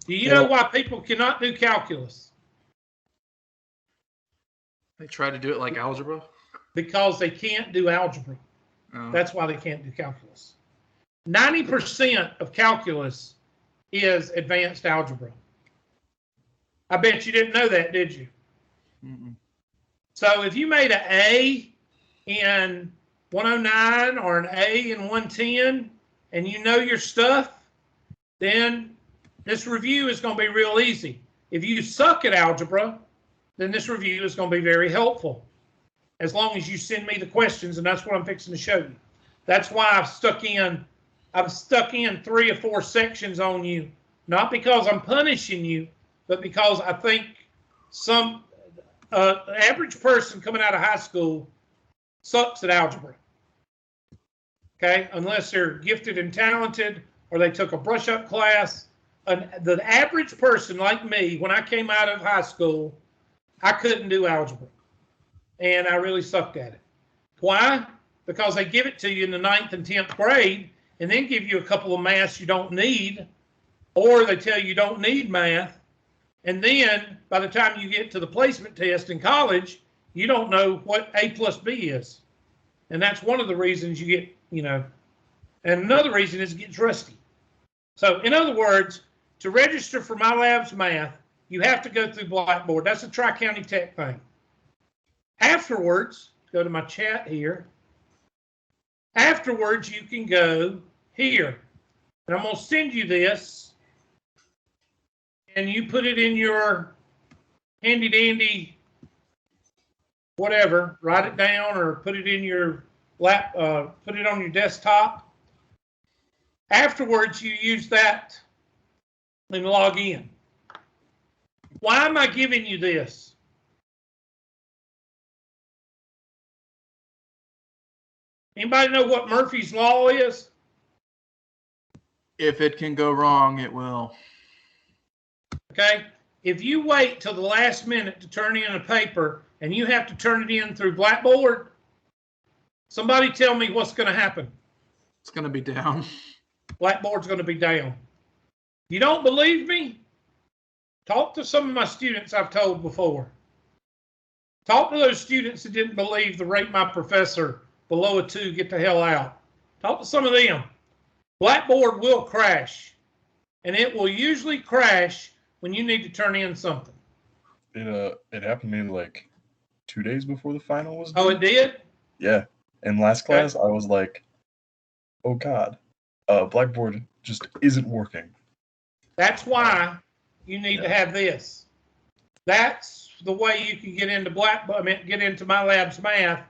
Do you know why people cannot do calculus? They try to do it like algebra. Because they can't do algebra. Oh. That's why they can't do calculus. 90% of calculus is advanced algebra. I bet you didn't know that, did you? Mm-mm. So if you made an A in 109 or an A in 110 and you know your stuff, then this review is going to be real easy. If you suck at algebra, then this review is going to be very helpful. As long as you send me the questions, and that's what I'm fixing to show you. That's why I've stuck in 3 or 4 sections on you, not because I'm punishing you, but because I think some average person coming out of high school sucks at algebra. Okay, unless they're gifted and talented or they took a brush-up class. The average person like me, when I came out of high school, I couldn't do algebra. And I really sucked at it. Why? Because they give it to you in the 9th and 10th grade and then give you a couple of maths you don't need, or they tell you don't need math. And then by the time you get to the placement test in college, you don't know what A plus B is. And that's one of the reasons you get, and another reason is it gets rusty. So in other words, to register for My Labs Math, you have to go through Blackboard. That's a Tri-County Tech thing. Afterwards, go to my chat here. Afterwards, you can go here. And I'm going to send you this. And you put it in your handy dandy, whatever, write it down or put it in your put it on your desktop. Afterwards, you use that and log in. Why am I giving you this? Anybody know what Murphy's Law is? If it can go wrong, it will. Okay? If you wait till the last minute to turn in a paper and you have to turn it in through Blackboard, somebody tell me what's going to happen. It's going to be down. Blackboard's going to be down. You don't believe me? Talk to some of my students I've told before. Talk to those students that didn't believe the rate my professor below a 2, get the hell out. Talk to some of them. Blackboard will crash, and it will usually crash when you need to turn in something. It happened to me like 2 days before the final was due. Oh, it did? Yeah. In last class, I was like, oh God, Blackboard just isn't working. That's why you need to have this. That's the way you can get into get into My Labs Math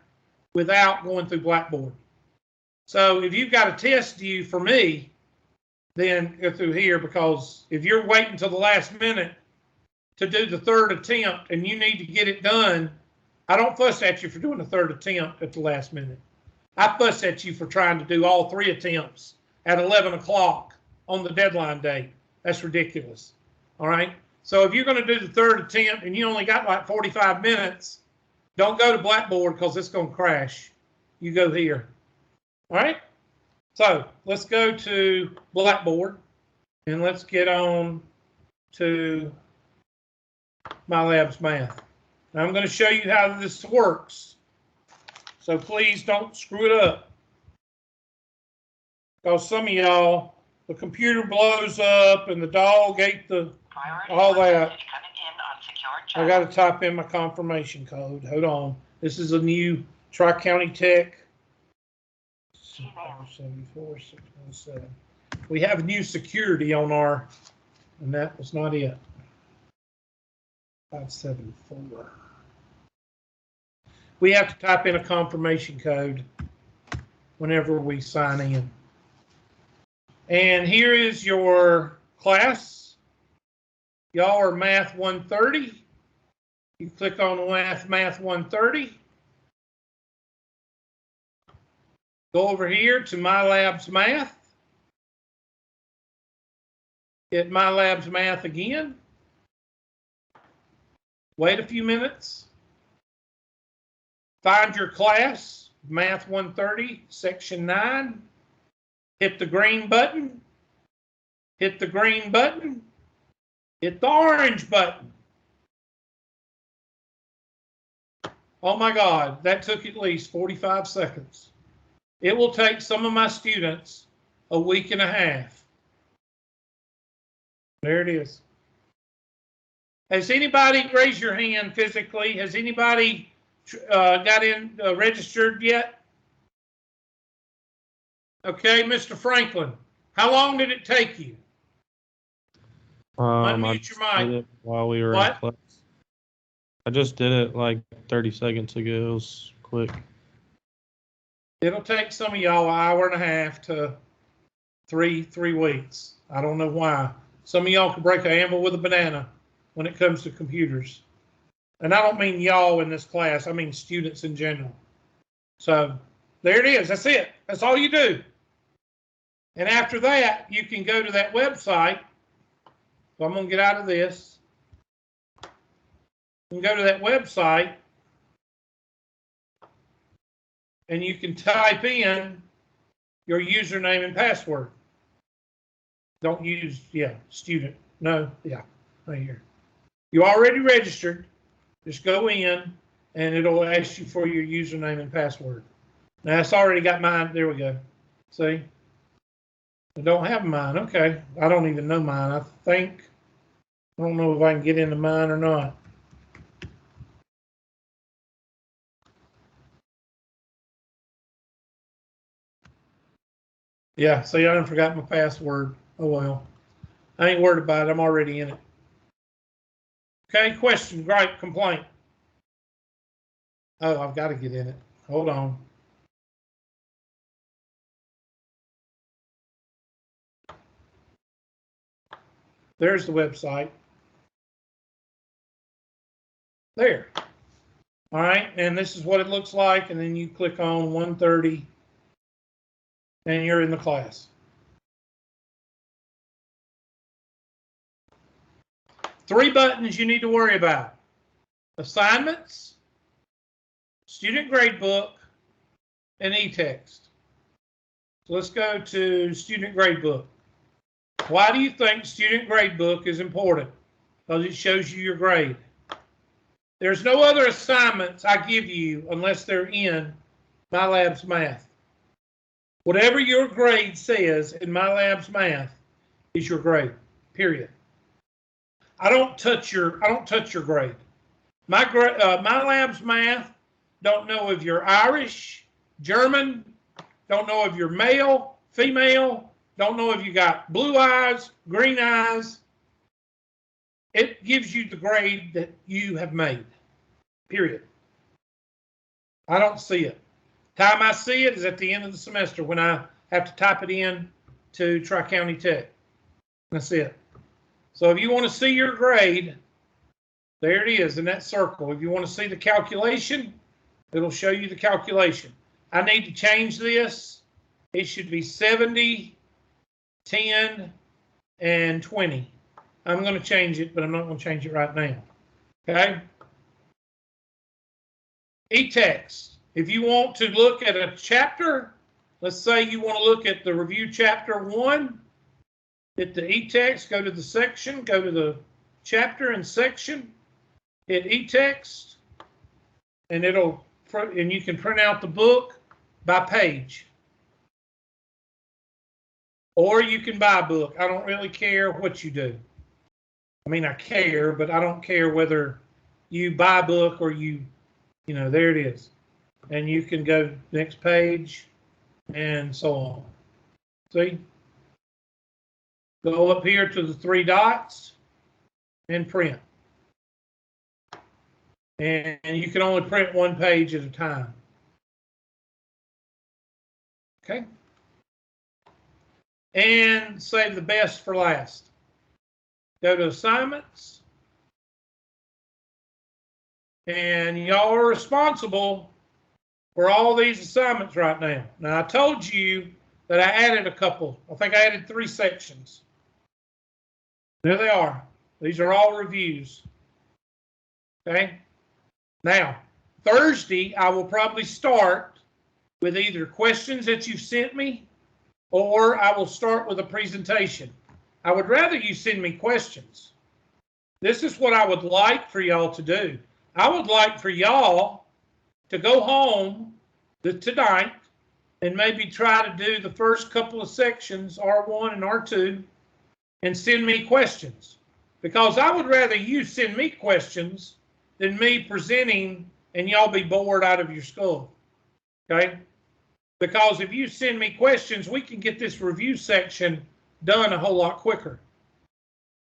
without going through Blackboard. So if you've got a test due for me, then go through here, because if you're waiting till the last minute to do the 3rd attempt and you need to get it done, I don't fuss at you for doing the 3rd attempt at the last minute. I fuss at you for trying to do all 3 attempts at 11 o'clock on the deadline date. That's ridiculous. All right? So if you're going to do the 3rd attempt and you only got like 45 minutes, don't go to Blackboard because it's going to crash. You go here. All right? So let's go to Blackboard and let's get on to My Labs Math. Now I'm going to show you how this works. So please don't screw it up. Because some of y'all, the computer blows up and the dog ate the all that. I got to type in my confirmation code. Hold on. This is a new Tri-County Tech. 74 617. We have new security on our, and that was not it. 574. We have to type in a confirmation code whenever we sign in. And here is your class. Y'all are Math 130. You click on Math 130. Go over here to My Labs Math. Hit My Labs Math again. Wait a few minutes. Find your class, Math 130, Section 9. Hit the green button. Hit the green button. Hit the orange button. Oh my God, that took at least 45 seconds. It will take some of my students a week and a half. There it is. Has anybody, raise your hand physically, has anybody got in registered yet? Okay, Mr. Franklin, how long did it take you? Unmute your mic. Did it while we were in What? class. I just did it like 30 seconds ago. It was quick. It'll take some of y'all an hour and a half to three weeks. I don't know why. Some of y'all can break an anvil with a banana when it comes to computers. And I don't mean y'all in this class. I mean students in general. So there it is. That's it. That's all you do. And after that, you can go to that website. So I'm going to get out of this. You can go to that website and you can type in your username and password. Don't use, student. No, right here. You already registered. Just go in and it'll ask you for your username and password. Now it's already got mine. There we go. See? I don't have mine. Okay. I don't even know mine. I don't know if I can get into mine or not. Yeah, see, I done forgot my password. Oh well. I ain't worried about it. I'm already in it. Okay, question, gripe, complaint. Oh, I've got to get in it. Hold on. There's the website. There. All right, and this is what it looks like, and then you click on 130, and you're in the class. Three buttons you need to worry about. Assignments, student gradebook, and e-text. So let's go to student gradebook. Why do you think student gradebook is important? Because it shows you your grade. There's no other assignments I give you unless they're in My Labs Math. Whatever your grade says in My Labs Math is your grade, period. I don't touch your grade. My Labs Math don't know if you're Irish, German, don't know if you're male, female, don't know if you got blue eyes, green eyes. It gives you the grade that you have made, period. I don't see it. Time I see it is at the end of the semester when I have to type it in to Tri-County Tech. That's it. So if you want to see your grade, there it is in that circle. If you want to see the calculation, it'll show you the calculation. I need to change this. It should be 70, 10, and 20. I'm going to change it, but I'm not going to change it right now. Okay? E-text. If you want to look at a chapter, let's say you want to look at the review chapter 1, hit the e-text, go to the section, go to the chapter and section, hit e-text, and you can print out the book by page. Or you can buy a book. I don't really care what you do. I mean, I care, but I don't care whether you buy a book or you know, there it is. And you can go next page and so on. See? Go up here to the 3 dots and print. And you can only print 1 page at a time. Okay? And save the best for last. Go to assignments. And y'all are responsible for all these assignments right now. Now, I told you that I added a couple. I think I added 3 sections. There they are. These are all reviews. Okay? Now, Thursday, I will probably start with either questions that you've sent me, or I will start with a presentation. I would rather you send me questions. This is what I would like for y'all to do. I would like for y'all to go home tonight and maybe try to do the first couple of sections, R1 and R2, and send me questions. Because I would rather you send me questions than me presenting and y'all be bored out of your skull. Okay? Because if you send me questions, we can get this review section done a whole lot quicker.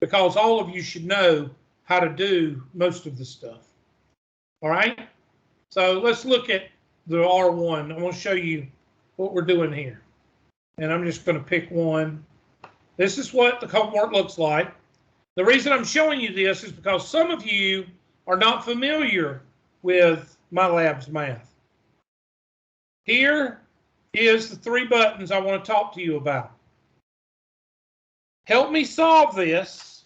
Because all of you should know how to do most of the stuff. All right? So let's look at the R1. I want to show you what we're doing here. And I'm just going to pick one. This is what the homework looks like. The reason I'm showing you this is because some of you are not familiar with MyLab's math. Here is the 3 buttons I want to talk to you about. Help me solve this.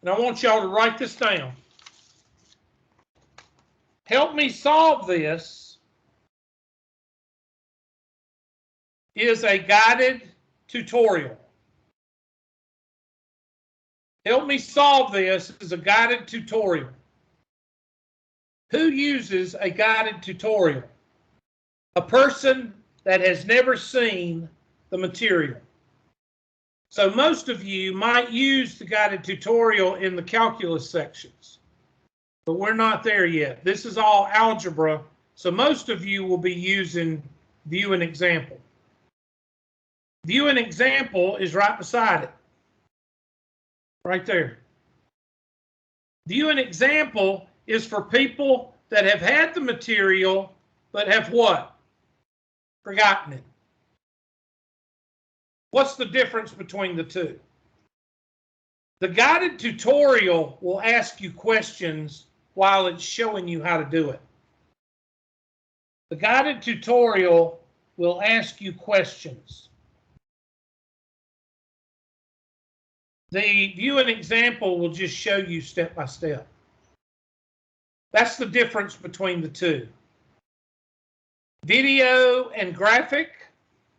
And I want y'all to write this down. Help me solve this is a guided tutorial. Help me solve this is a guided tutorial. Who uses a guided tutorial? A person that has never seen the material. So most of you might use the guided tutorial in the calculus sections, but we're not there yet. This is all algebra, so most of you will be using view an example. View an example is right beside it. Right there. View an example is for people that have had the material, but have what? Forgotten it. What's the difference between the two? The guided tutorial will ask you questions while it's showing you how to do it. The guided tutorial will ask you questions. The view an example will just show you step by step. That's the difference between the two. Video and graphic,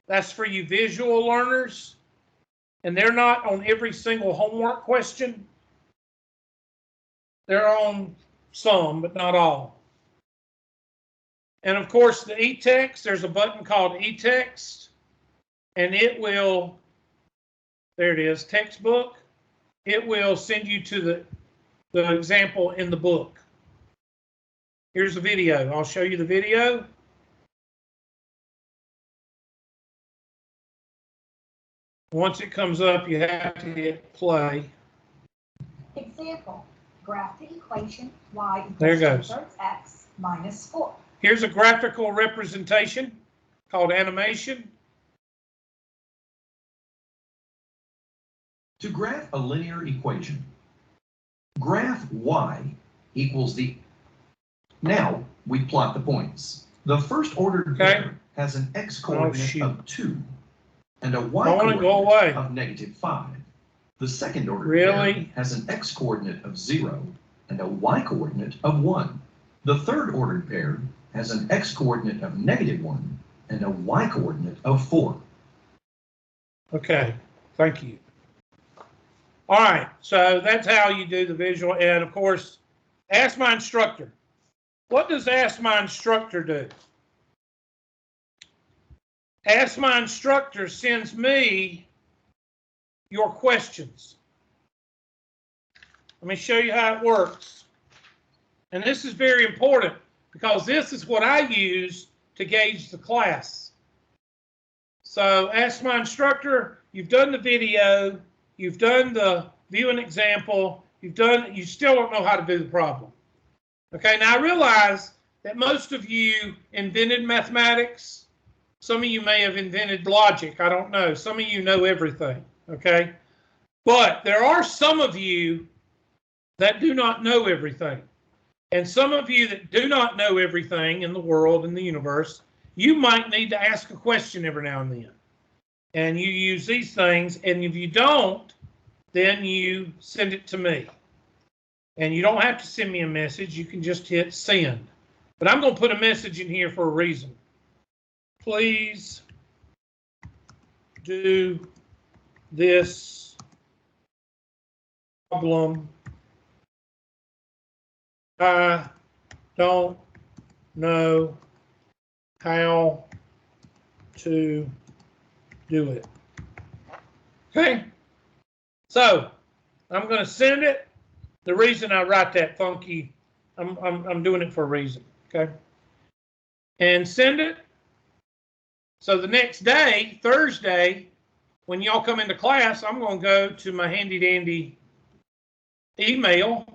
that's for you visual learners, and they're not on every single homework question. They're on some, but not all. And of course, the e-text, there's a button called e-text, and it will, there it is, textbook. It will send you to the example in the book. Here's the video. I'll show you the video. Once it comes up, you have to hit play. Example, graph the equation y There it equals goes. 2/3 x minus 4. Here's a graphical representation called animation. To graph a linear equation, graph y equals the... Now we plot the points. The first ordered pair has an x-coordinate of 2 and a y-coordinate of -5. The second ordered pair has an x-coordinate of 0 and a y-coordinate of 1. The third ordered pair has an x-coordinate of -1 and a y-coordinate of 4. Okay, thank you. All right, so that's how you do the visual. And of course, ask my instructor. What does ask my instructor do? Ask my instructor sends me your questions. Let me show you how it works. And this is very important because this is what I use to gauge the class. So ask my instructor, you've done the video, you've done the view an example, you still don't know how to do the problem. Okay, now I realize that most of you invented mathematics. Some of you may have invented logic, I don't know. Some of you know everything, okay? But there are some of you that do not know everything. And some of you that do not know everything in the world and the universe, you might need to ask a question every now and then. And you use these things, and if you don't, then you send it to me. And you don't have to send me a message, you can just hit send. But I'm going to put a message in here for a reason. Please do this problem. I don't know how to do it. Okay, so I'm going to send it. The reason I write that funky, I'm doing it for a reason. Okay, and send it. So the next day, Thursday, when y'all come into class, I'm going to go to my handy dandy email.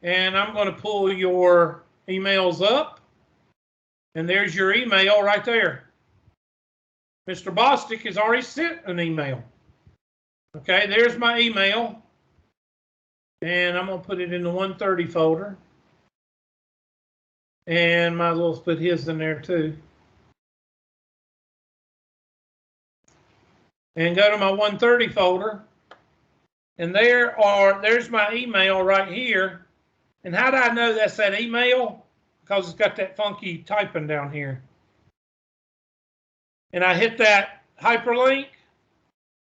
And I'm going to pull your emails up. And there's your email right there. Mr. Bostic has already sent an email. Okay, there's my email. And I'm going to put it in the 130 folder. And might as well put his in there too. And go to my 130 folder. And there's my email right here. And how do I know that's that email? Because it's got that funky typing down here. And I hit that hyperlink,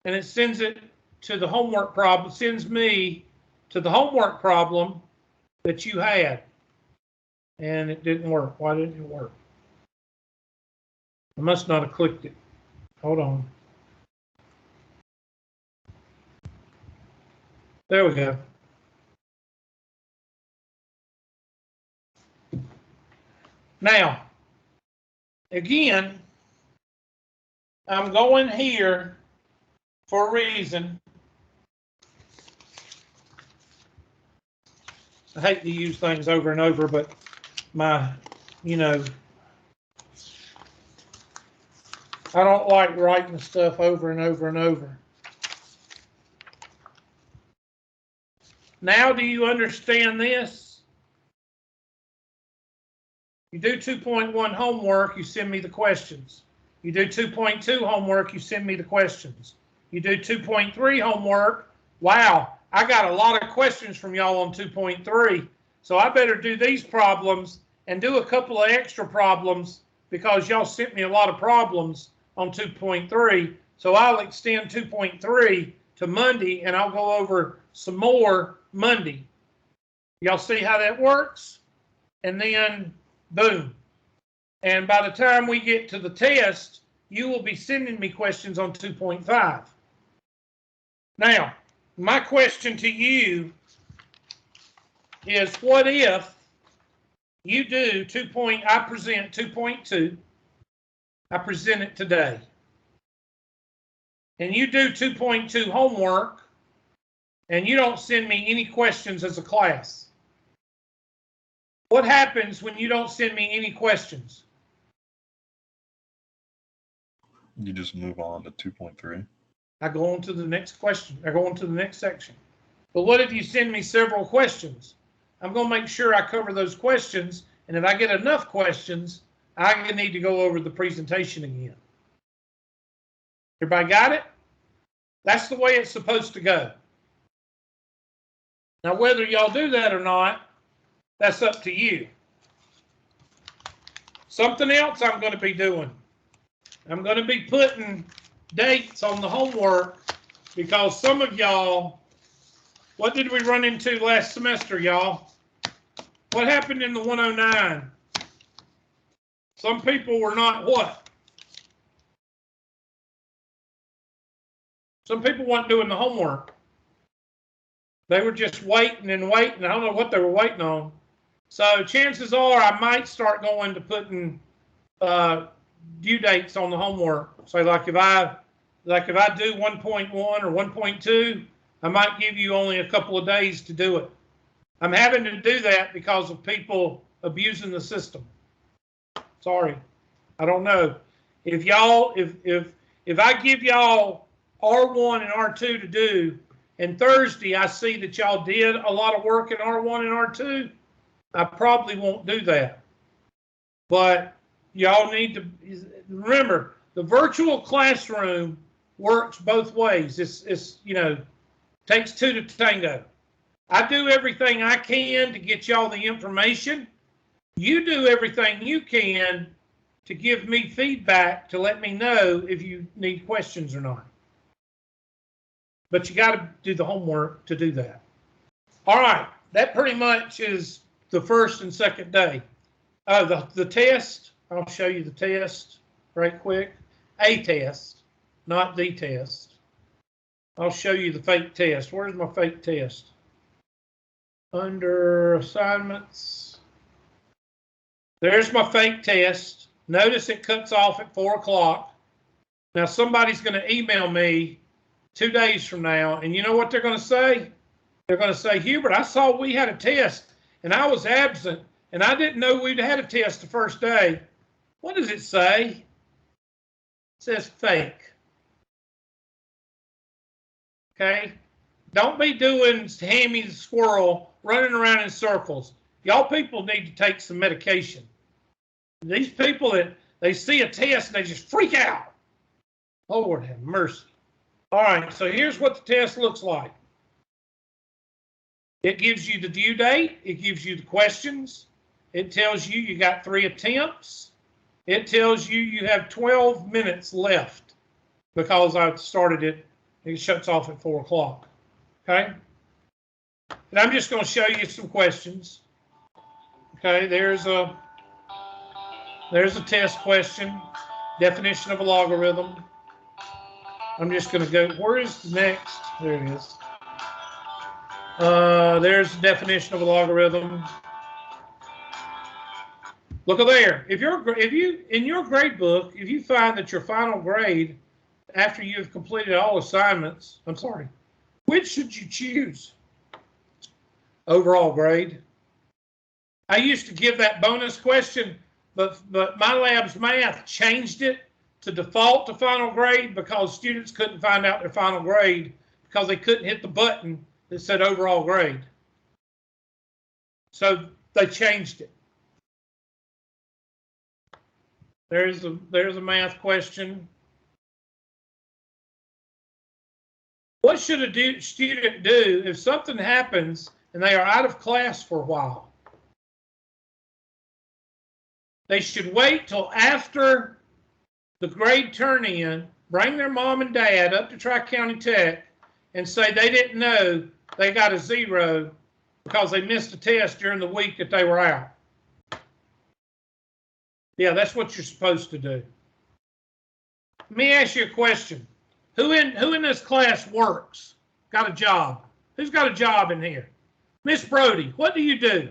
and it sends it to the homework problem, sends me to the homework problem that you had. And it didn't work. Why didn't it work? I must not have clicked it. Hold on. There we go. Now, again, I'm going here for a reason. I hate to use things over and over, but I don't like writing stuff over and over and over. Now, do you understand this? You do 2.1 homework, you send me the questions. You do 2.2 homework, you send me the questions. You do 2.3 homework. Wow, I got a lot of questions from y'all on 2.3. So I better do these problems and do a couple of extra problems because y'all sent me a lot of problems on 2.3. So I'll extend 2.3 to Monday and I'll go over some more Monday. Y'all see how that works? And then boom. And by the time we get to the test, you will be sending me questions on 2.5. Now, my question to you is, what if you do I present 2.2, I present it today, and you do 2.2 homework, and you don't send me any questions as a class? What happens when you don't send me any questions? You just move on to 2.3. I go on to the next question. I go on to the next section. But what if you send me several questions? I'm going to make sure I cover those questions. And if I get enough questions, I need to go over the presentation again. Everybody got it? That's the way it's supposed to go. Now, whether y'all do that or not, that's up to you. Something else I'm going to be doing. I'm going to be putting dates on the homework because some of y'all, what did we run into last semester, y'all? What happened in the 109? Some people were not what? Some people weren't doing the homework. They were just waiting and waiting. I don't know what they were waiting on. So chances are I might start going to putting due dates on the homework. So like if I do 1.1 or 1.2, I might give you only a couple of days to do it. I'm having to do that because of people abusing the system. Sorry. I don't know. If y'all, if I give y'all R1 and R2 to do, and Thursday I see that y'all did a lot of work in R1 and R2, I probably won't do that. But y'all need to remember, the virtual classroom works both ways. It's you know, takes two to tango. I do everything I can to get y'all the information. You do everything you can to give me feedback to let me know if you need questions or not. But you got to do the homework to do that. All right, that pretty much is the first and second day. The test, I'll show you the test right quick. A test, not the test. I'll show you the fake test. Where's my fake test? Under assignments. There's my fake test. Notice it cuts off at 4 o'clock. Now somebody's going to email me 2 days from now, and you know what they're going to say? They're going to say, Hubert, I saw we had a test, and I was absent, and I didn't know we'd had a test the first day. What does it say? It says fake. Okay? Don't be doing Hammy the squirrel, running around in circles. Y'all people need to take some medication. These people that they see a test and they just freak out. Lord have mercy. All right, so here's what the test looks like. It gives you the due date. It gives you the questions. It tells you you got 3 attempts. It tells you you have 12 minutes left because I started it. It shuts off at 4 o'clock. Okay? And I'm just going to show you some questions. Okay, there's a test question, definition of a logarithm. I'm just going to go, where is the next? There it is. There's the definition of a logarithm. Look at there. If you in your grade book, if you find that your final grade after you've completed all assignments, I'm sorry, which should you choose? Overall grade. I used to give that bonus question, but my lab's math changed it to default to final grade because students couldn't find out their final grade because they couldn't hit the button that said overall grade. So they changed it. There's a math question. What should a student do if something happens and they are out of class for a while? They should wait till after the grade turn in, bring their mom and dad up to Tri-County Tech and say they didn't know they got a 0 because they missed a test during the week that they were out. Yeah, that's what you're supposed to do. Let me ask you a question. Who in this class works? Got a job? Who's got a job in here? Miss Brody, what do you do?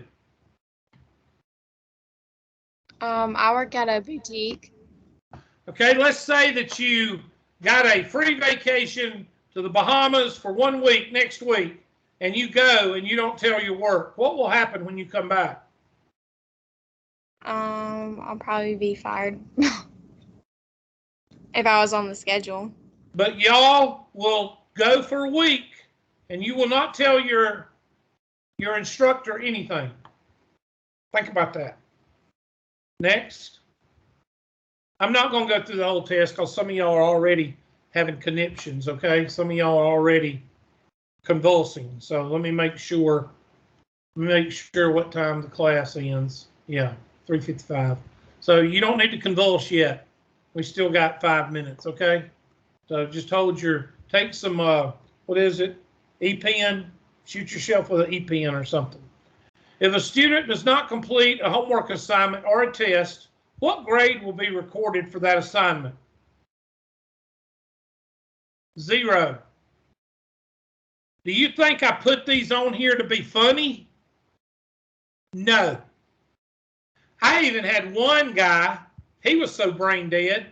I work at a boutique. Okay, let's say that you got a free vacation to the Bahamas for 1 week next week, and you go and you don't tell your work. What will happen when you come back? I'll probably be fired if I was on the schedule. But y'all will go for a week, and you will not tell your instructor anything. Think about that. Next. I'm not going to go through the whole test because some of y'all are already having conniptions, okay? Some of y'all are already convulsing. So let me make sure what time the class ends. Yeah, 3:55. So you don't need to convulse yet. We still got 5 minutes, okay? So just take some, what is it? E-pen, shoot yourself with an E-pen or something. If a student does not complete a homework assignment or a test, what grade will be recorded for that assignment? 0. Do you think I put these on here to be funny? No. I even had one guy, he was so brain dead,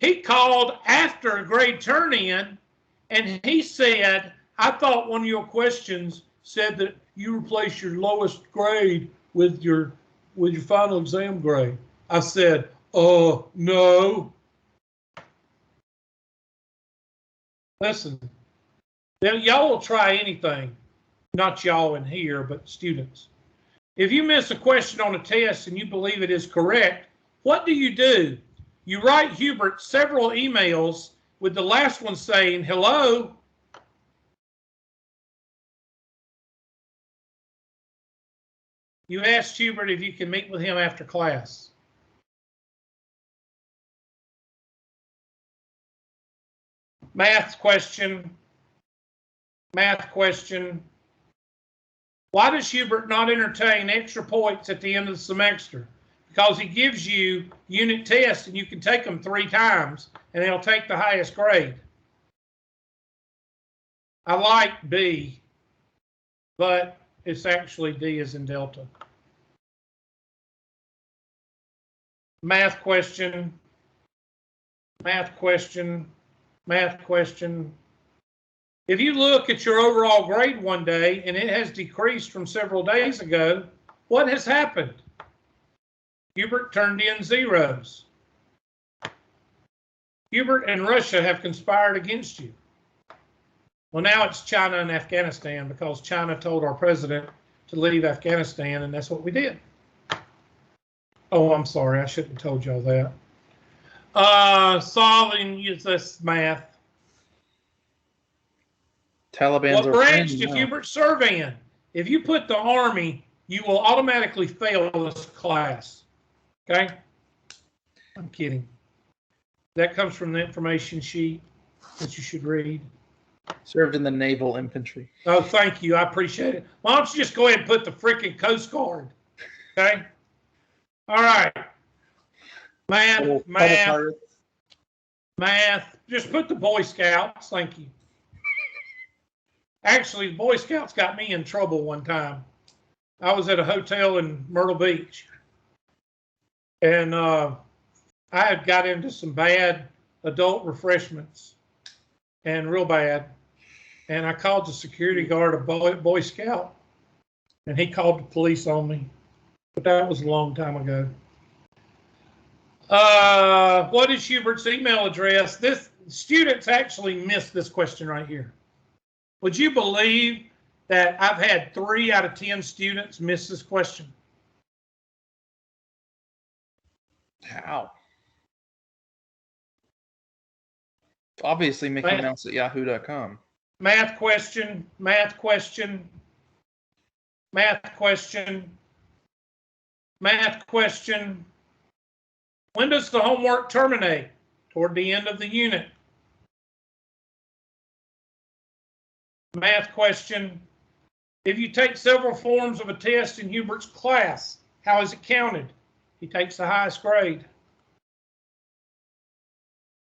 he called after a grade turn-in, and he said, I thought one of your questions said that you replace your lowest grade with your final exam grade. I said, no. Listen, y'all will try anything. Not y'all in here, but students. If you miss a question on a test and you believe it is correct, what do? You write Hubert several emails with the last one saying, hello. You asked Hubert if you can meet with him after class. Math question. Math question. Why does Hubert not entertain extra points at the end of the semester? Because he gives you unit tests and you can take them 3 times and they'll take the highest grade. I like B, but it's actually D as in Delta. Math question. Math question. Math question. If you look at your overall grade one day and it has decreased from several days ago, what has happened? Hubert turned in zeros. Hubert and Russia have conspired against you. Well, now it's China and Afghanistan because China told our president to leave Afghanistan, and that's what we did. Oh, I'm sorry. I shouldn't have told y'all that. Solving, use this math. Taliban's what branch did Hubert serve in? If you put the Army, you will automatically fail this class. Okay? I'm kidding. That comes from the information sheet that you should read. Served in the Naval Infantry. Oh, thank you. I appreciate it. Why don't you just go ahead and put the freaking Coast Guard? Okay? All right. Math. Just put the Boy Scouts. Thank you. Actually, the Boy Scouts got me in trouble one time. I was at a hotel in Myrtle Beach, and I had got into some bad adult refreshments, and real bad. And I called the security guard a Boy Scout, and he called the police on me. But that was a long time ago. What is Hubert's email address? This students actually missed this question right here. Would you believe that I've had 3 out of 10 students miss this question? How? Obviously, Mickey Mouse at yahoo.com. Math question, math question, math question, math question. When does the homework terminate? Toward the end of the unit. Math question. If you take several forms of a test in Hubert's class, how is it counted? He takes the highest grade.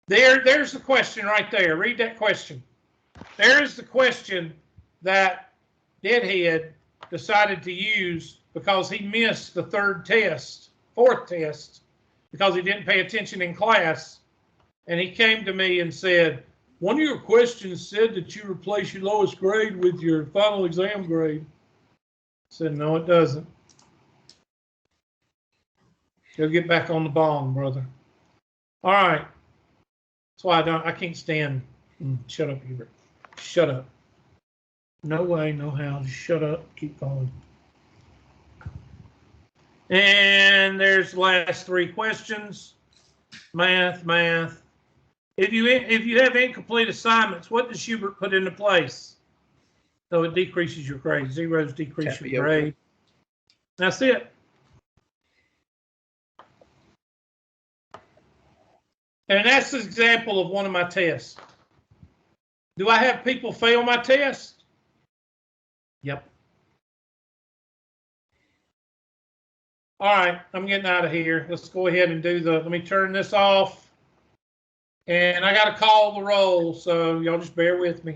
There's the question right there. Read that question. There's the question that Deadhead decided to use because he missed the 4th test, because he didn't pay attention in class. And he came to me and said, one of your questions said that you replace your lowest grade with your final exam grade. I said, no, it doesn't. Go get back on the bong, brother. All right. That's why I can't stand. Shut up, Hubert. Shut up. No way, no how. Just shut up. Keep going. And there's the last 3 questions. Math. If you have incomplete assignments, what does Hubert put into place? So it decreases your grade. Zeros decrease your grade. That's it. And that's an example of one of my tests. Do I have people fail my test? Yep. All right, I'm getting out of here. Let's go ahead and let me turn this off. And I got to call the roll, so y'all just bear with me.